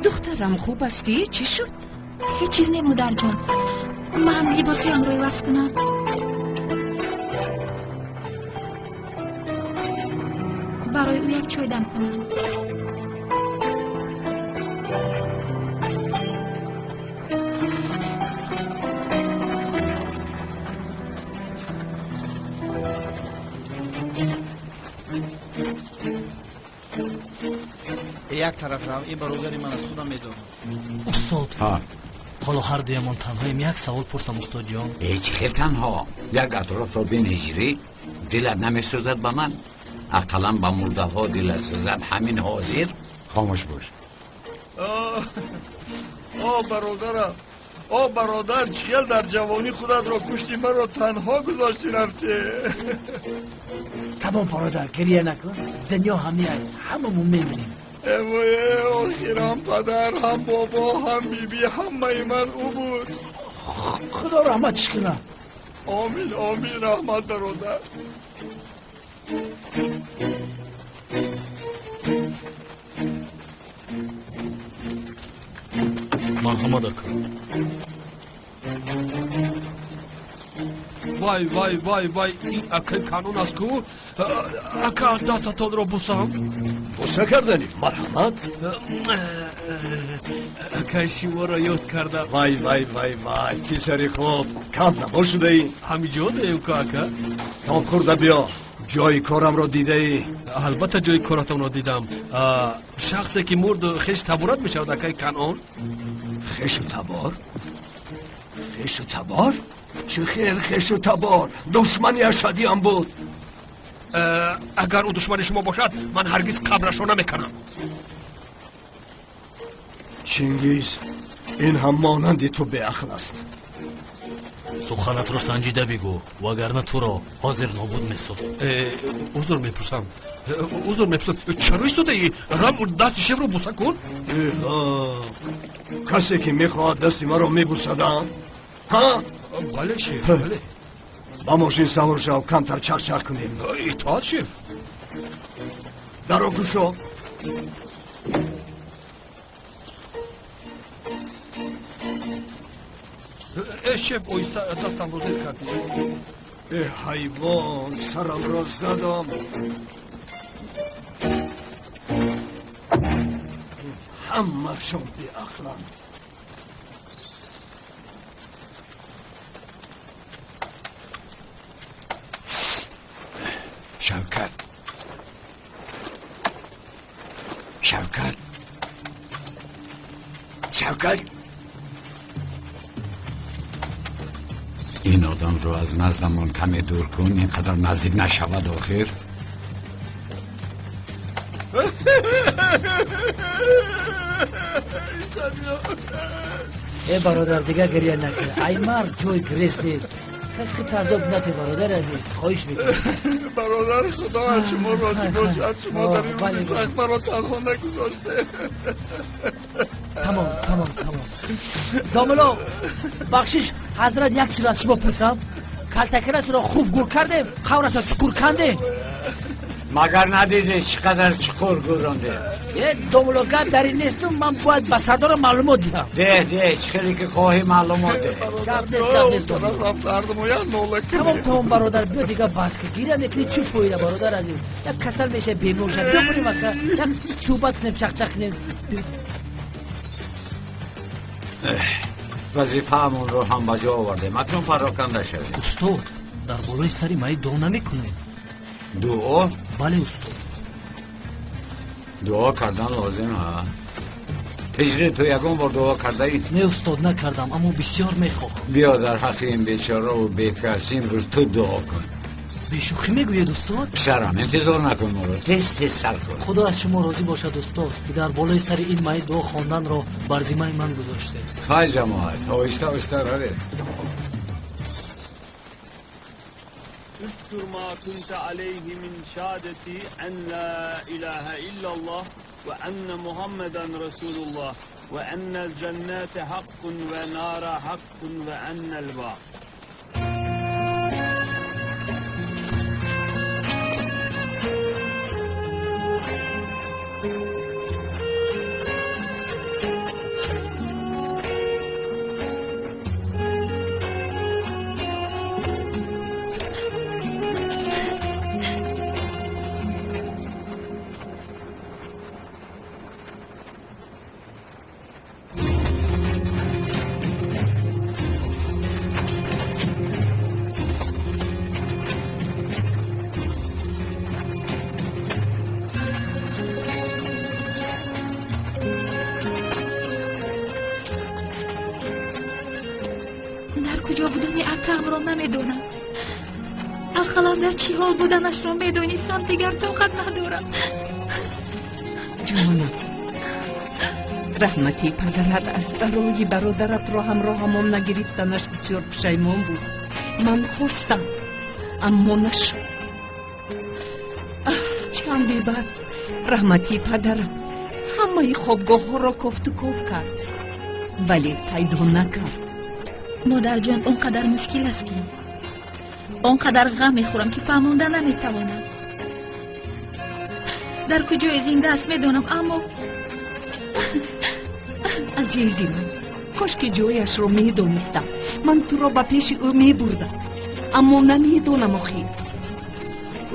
دخترم خوب استی؟ چی شد؟ هیچ چیز نی مادر جان. من لباسی هم روی وست کنم. برای او یک چای دم کنم. یک طرف رو این برادری من از خودم میدونم. استاد حالا هر دویمان تنهاییم. یک سوال پرسم استاد جان. هیچ خیلی تنها یک اطراف رو بینجیری دلت نمیسوزد به من؟ اقلا با مرده ها دلت سوزد همین حاضر؟ خاموش باش. برادرم، برادر چخیل در جوانی خودت را کشتی، من را تنها گذاشتی رفتی. تمام برادر گریه نکن. دنیا هممون میمیریم. آخر هم پدر هم بابا هم بیبی همه من او بود. خدا رحمتش کنه. آمین آمین. رحمت برادر. مرحمت اکرم. وای وای وای وای، این اکه کانون است کو؟ اکه دستتان را بوسم. بوسه کردنی مرحمت. اکای شما را یاد کردم. وای وای وای وای پسری خوب کم نما شده ای؟ همینجا دهیم که اکا. تاب خورده بیا جای کارم را دیده ای؟ البته جای کارتم را دیدم. شخصی که مرد خیش تبارت می شود اکای کنعان. خیش و تبار؟ خیش و تبار؟ چه خیر خیش و تبار؟ دشمنی اشدی هم بود. اگر او دشمن شما باشد من هرگز قبرش را نمیکنم. چنگیز این هم مانند تو به عقل است. سخنت رو سنجیده بگو وگرنه تو را حاضر نابود می‌سازم. عذر میپرسم. چرا ایستاده ای؟ رم دست شف رو بوسه کن. کسی که میخواد دستی ما رو میبوسدم؟ ها؟ بله شف بله. با ماشین سوار شو کمتر چک چک کنیم. اطاعت شف. درو گوشو. شف اویسته دستم رو زیر کردی. ای حیوان سرم را زدم. همه شون بی اخلاند. شوکت شوکت شوکت این آدم رو از نزدمون کمی دور کن اینقدر نزدیک نشود آخر. ای برادر دیگه گریه نکنه. ای مرد جوی گریست نیست. کشک تعذاب نتی برادر عزیز خواهش میکنم. برادر خدا از شما راضی باشد. شما در این روز سخت مرا تنها نگذاشته. تمام داملو بخشش حضرت یک چیز از شما پرسم. کلتکرت را خوب گور کردیم خورش را چکور کنده مگر ندیدی چقدر چکور گورانده. یه داملوگر در این نیست من باید به سردار معلومات دیم. ده چخیلی که خواهی معلومات ده. گب نیست تمام برادر بیا دیگه بس که گیره میکنی چی فویده برادر عزیز. یک کسل میشه بیمور شد بیا بریم اکا یک چوبت کنیم چک کنیم. وظیفه همون رو هم بجا آورده مکنون پراکنده شده. استاد در بالای سری مایی دعا نمیکنیم. دعا؟ بله استاد. دعا کردن لازم ها؟ هجری تو یکون بار دعا کرده ای؟ نه استاد نکردم اما بسیار میخواهم. بیا در حق این بیچاره و بیکس امروز تو دعا کن. بیشوخی میگوید استاد؟ سرم انتظار نکن مرا تست سر کن. خدا از شما راضی باشد استاد که در بالای سر این مای دعا خواندن را بر ذمه من گذاشته. خواهی جماعت آهسته راه. اذكر ما كنت عليه من شهادتي أن لا إله إلا الله وأن محمدا رسول الله وأن الجنات حق ونار حق وأن البعث. کجا بودن اکم را نمیدونم. اقلا در چی حال بودنش را میدونیستم دیگر طاقت ندارم. جانم رحمتی پدرت از برای برادرت را همراهمان نگرفتنش بسیار پشیمان بود. من خواستم اما نشد. چندی بعد رحمتی پدرم همه خوابگاه ها را کفت و کف کرد ولی پیدا نکرد. مادر جان اونقدر مشکل است که اونقدر غم میخورم که فهموندن نمیتوانم. در کجای زنده است میدونم اما عزیزی من کاش که جایش رو میدونستم. من تو را به پیش او میبردم اما نمیدونم آخیر.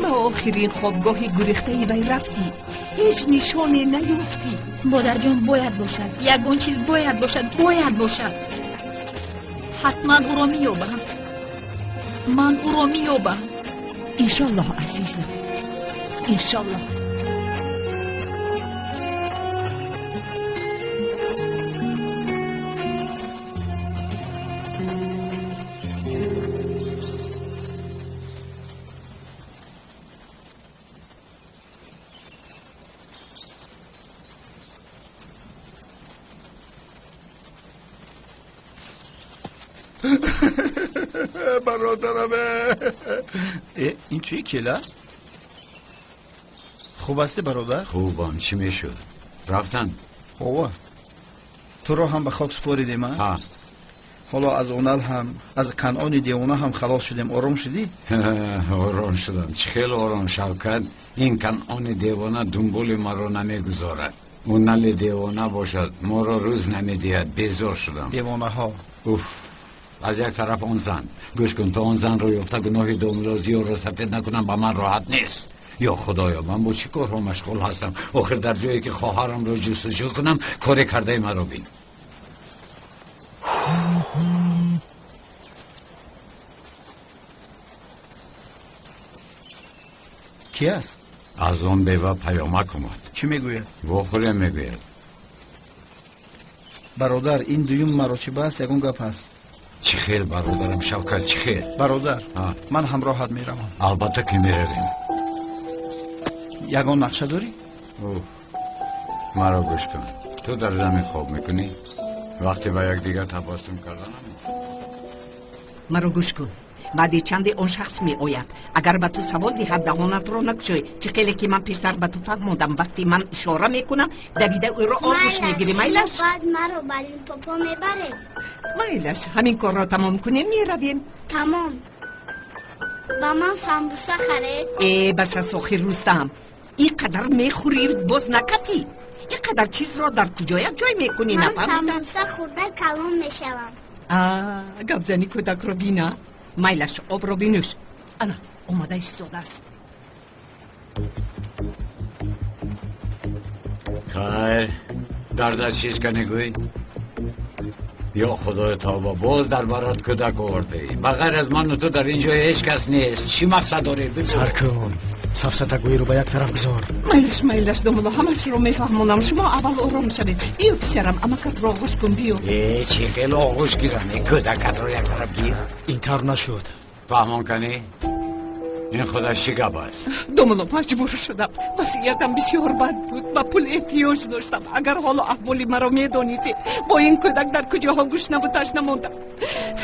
با آخرین خوابگاه گریخته وی رفتی هیچ نشانی نیافتی. مادر جان باید باشد، یگان چیز باید باشد. حتما او را مییابم. من او را مییابم. انشالله عزیزم، انشالله. برادرمه. این توی کلاس؟ خوب هستی برادر؟ خوبم. چی میشد؟ رفتن؟ خوبه. تو رو هم به خاک سپاریدیم ها؟ حالا از اونال هم از کنعان دیوانه هم خلاص شدیم. آرام شدی؟ آرام شدم. چه خیلی آرام شوکت. این کنعان دیوانه دنبال ما رو نمیگذارد. اونال دیوانه باشد ما رو روز نمیدهد. بیزار شدم. دیوانه ها از یک طرف آن زن. گوش کن، تا آن زن رو یافته گناه دوملازی رو سفید نکنم به من راحت نیست. یا خدایا من با چی کارها مشغول هستم؟ آخر در جایی که خواهرم رو جستجو کنم کاری کرده مرا بین. کی است؟ از آن بیوه پیامک اومد. چی میگوید؟ واخوره میگوید. برادر این دویم مرا چی بس یکون گپ هست. چی خیر برادرم شوکت، چی خیر؟ برادر من همراهت میروم. البته که میرویم. یگان نقشه داری؟ مرا گوش کن. تو در زمین خواب میکنی؟ وقتی با یک دیگر تباسم کردن مرا گوش کن. بعد چند اون شخص می آید. اگر به تو سوال دهد دهانت رو نگشای که خیلی که من پیشتر به تو فهموندم وقتی من اشاره میکنم دویده او رو آغوش میگیری. میلش بعد مرا بالین پاپا میبره. میلش همین کار را تمام کنیم میرویم. تمام. با من سمبوسه خرید. بس از آخر روستم این قدر میخوری باز نکپی. این قدر چیز را در کجایت جای میکنی نفهمیدم. من سمبوسه خورده کلام میشوم. گبزنی کودک رو بینه. میلش آب رو بینوش. انا اومده ایستاده است. خیر دردت چیز که نگوی؟ یا خدای تابا باز در برات کودک آورده ای. بغیر از من و تو در اینجا هیچ کس نیست. چی مقصد داری؟ سر کن. سفسطگویی رو به یک طرف گذار. میلش دوملا همش رو میفهمونم. شما اول آرام شوید. بیا پسرم امکت رو آغوش کن. بیا. چی خیلی آغوش گیرانه. کودکت رو یک طرف گیر. این طور نشد. فهمان کنی؟ این خودش چی گپ است؟ دوملا مجبور شدم. وضعیتم بسیار بد بود. با پول احتیاج داشتم. اگر حالا احوالی مرا میدانیدی با این کودک در کجاها گوش نبودش نماندم.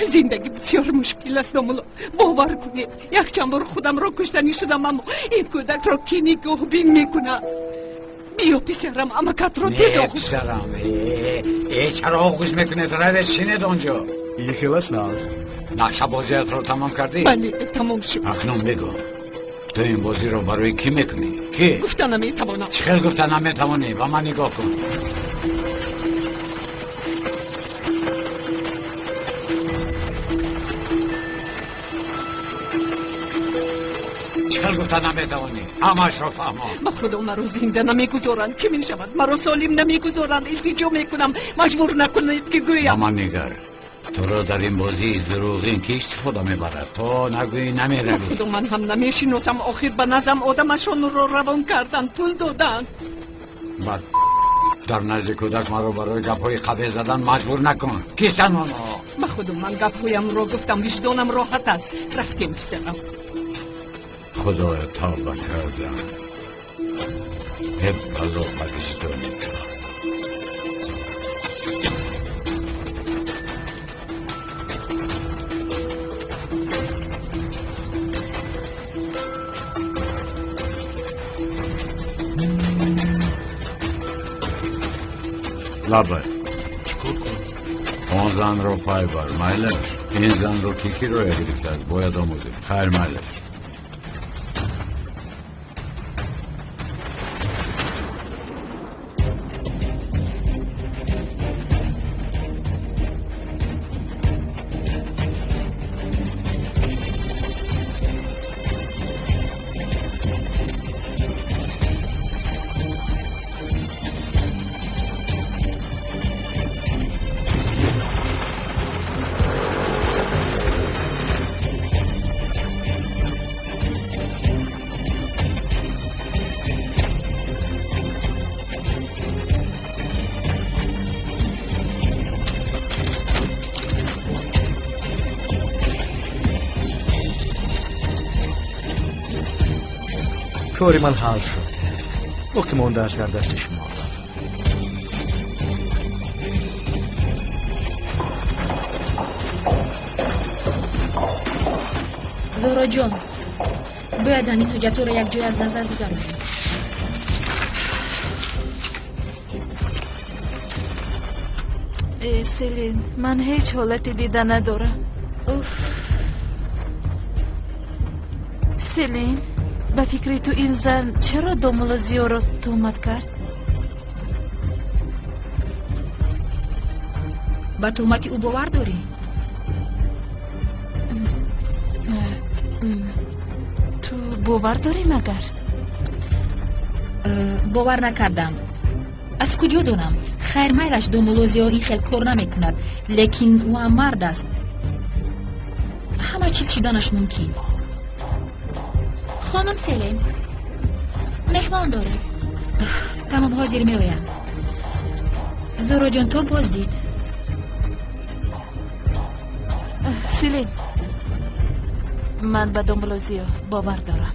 زندگی بسیار مشکل است دوملا. باور کنی یک چند بار خودم را کشتنی شدم اما این کودک را کی نگاه بین میکنه. بیا پسرم امکت را تیز آغوش. پسرم چرا آغوش میکنه؟ روید شینید اونجا. این خلاص ناز. نقشه بازیت رو تمام کردی؟ بله تمام شد. اکنون بگو تو این بازی رو برای کی میکنی؟ کی؟ گفتن نمیتوانم. چه خیلی گفتن نمیتوانی؟ و من نگاه کن. چخل گفتن نمیتوانی؟ همش رو فهمان. با خدا مرا زنده نمیگذارند. چی میشود؟ مرا سالم نمیگذارند. التجا میکنم مجبور نکنید که گویم. من نگر تو را در این بازی دروغین که استفاده میبرد. تو نگویی نمیروی. خدا من هم نمیشناسم. آخر به نظم آدمشان رو روان کردن پول دادن. بله در نزد کودک ما رو برای گپ‌های قبیح زدن مجبور نکن. کیستن آنها؟ به خدا من گپ‌هایم را گفتم. وجدانم راحت است. رفتیم پسرم. خدای توبه کردم. هب الله وجدانی تو. لبه چیکار کنم؟ آن زن رو پای بر. میلش این زن رو کی رو گرفتد؟ باید آموزه. خیر میلش کار من حل شد. وقت موندهش در دست شما. زهرا جان، باید همین حجت رو یک جای از نظر گذارم. سلین، من هیچ حالتی دیده ندارم. سلین، به فکری تو این زن چرا دومولوزیو رو تهمت کرد؟ با تهمتی او باور داری؟ تو باور داری مگر؟ باور نکردم. از کجا دونم؟ خیر میلش دومولوزیو این خیلی کار نمیکند، لیکن او هم مرد است. همه چیز شدنش ممکن. خانم سلین، مهمان داره. تمام حاضر می آیم. زهرا جان تو باز دید. سلین، من به دومولوزیو باور دارم.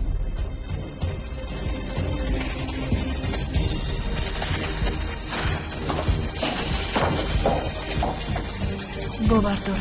باور دارم.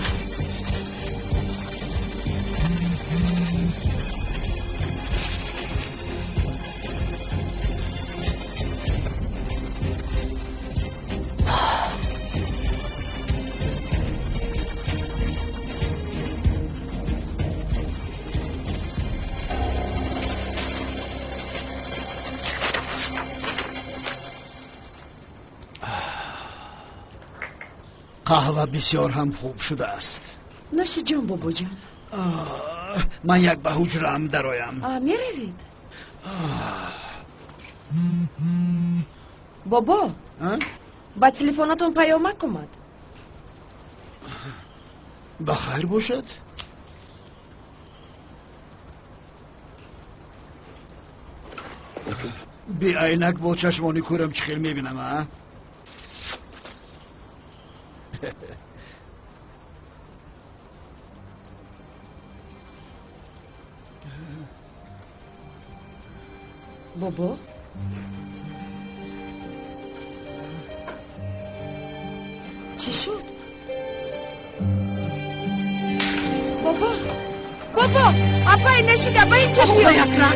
قهوه بسیار هم خوب شده است. نوش جان بابا جان. من یک به حجرم درایم. می روید بابا. با تلفناتون پیامک اومد. بخیر باشد. بی عینک با چشمانی کورم چه خیلی میبینم ها؟ بابا چی شد؟ بابا اپای نشیده با این تلیو آقای اکرم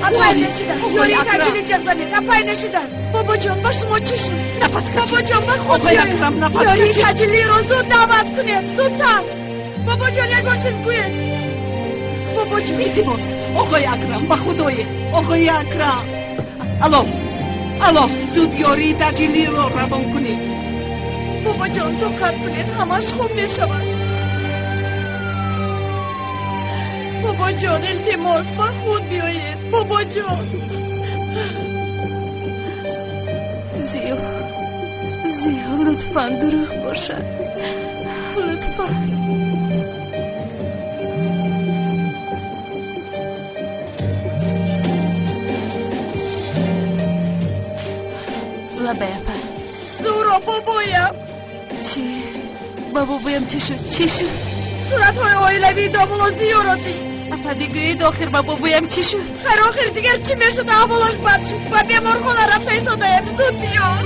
اپای نشیده یوری تجیل جزانید اپای نشیده. بابا جان با شما چی شد؟ نفس کشید. بابا جان با خود آقای اکرم نفس یوری کشید. تجیلی رو زود دعوت کنید زودتر. بابا جان یکان چیز گوید. بابا جان التماس آقای اکرم به خدای آقای اکرم. الو زود یاری تجیلی رو روان کنید. بابا جان تو کار کنید همش خوب میشود. بابا جان التماس با خود بیایید. بابا جان زیو لطفاً دروغ باشد. لطفاً لبیپا زورا بابایم. چی؟ بابایم چی شد؟ صورت های آیلوی دومولوزیو رو دید. اپا بگوید آخر بابایم چی شد؟ خیر آخر دیگر چی میشد؟ اولش بد شد و بیمار خونه رفته ایستاده. زود بیا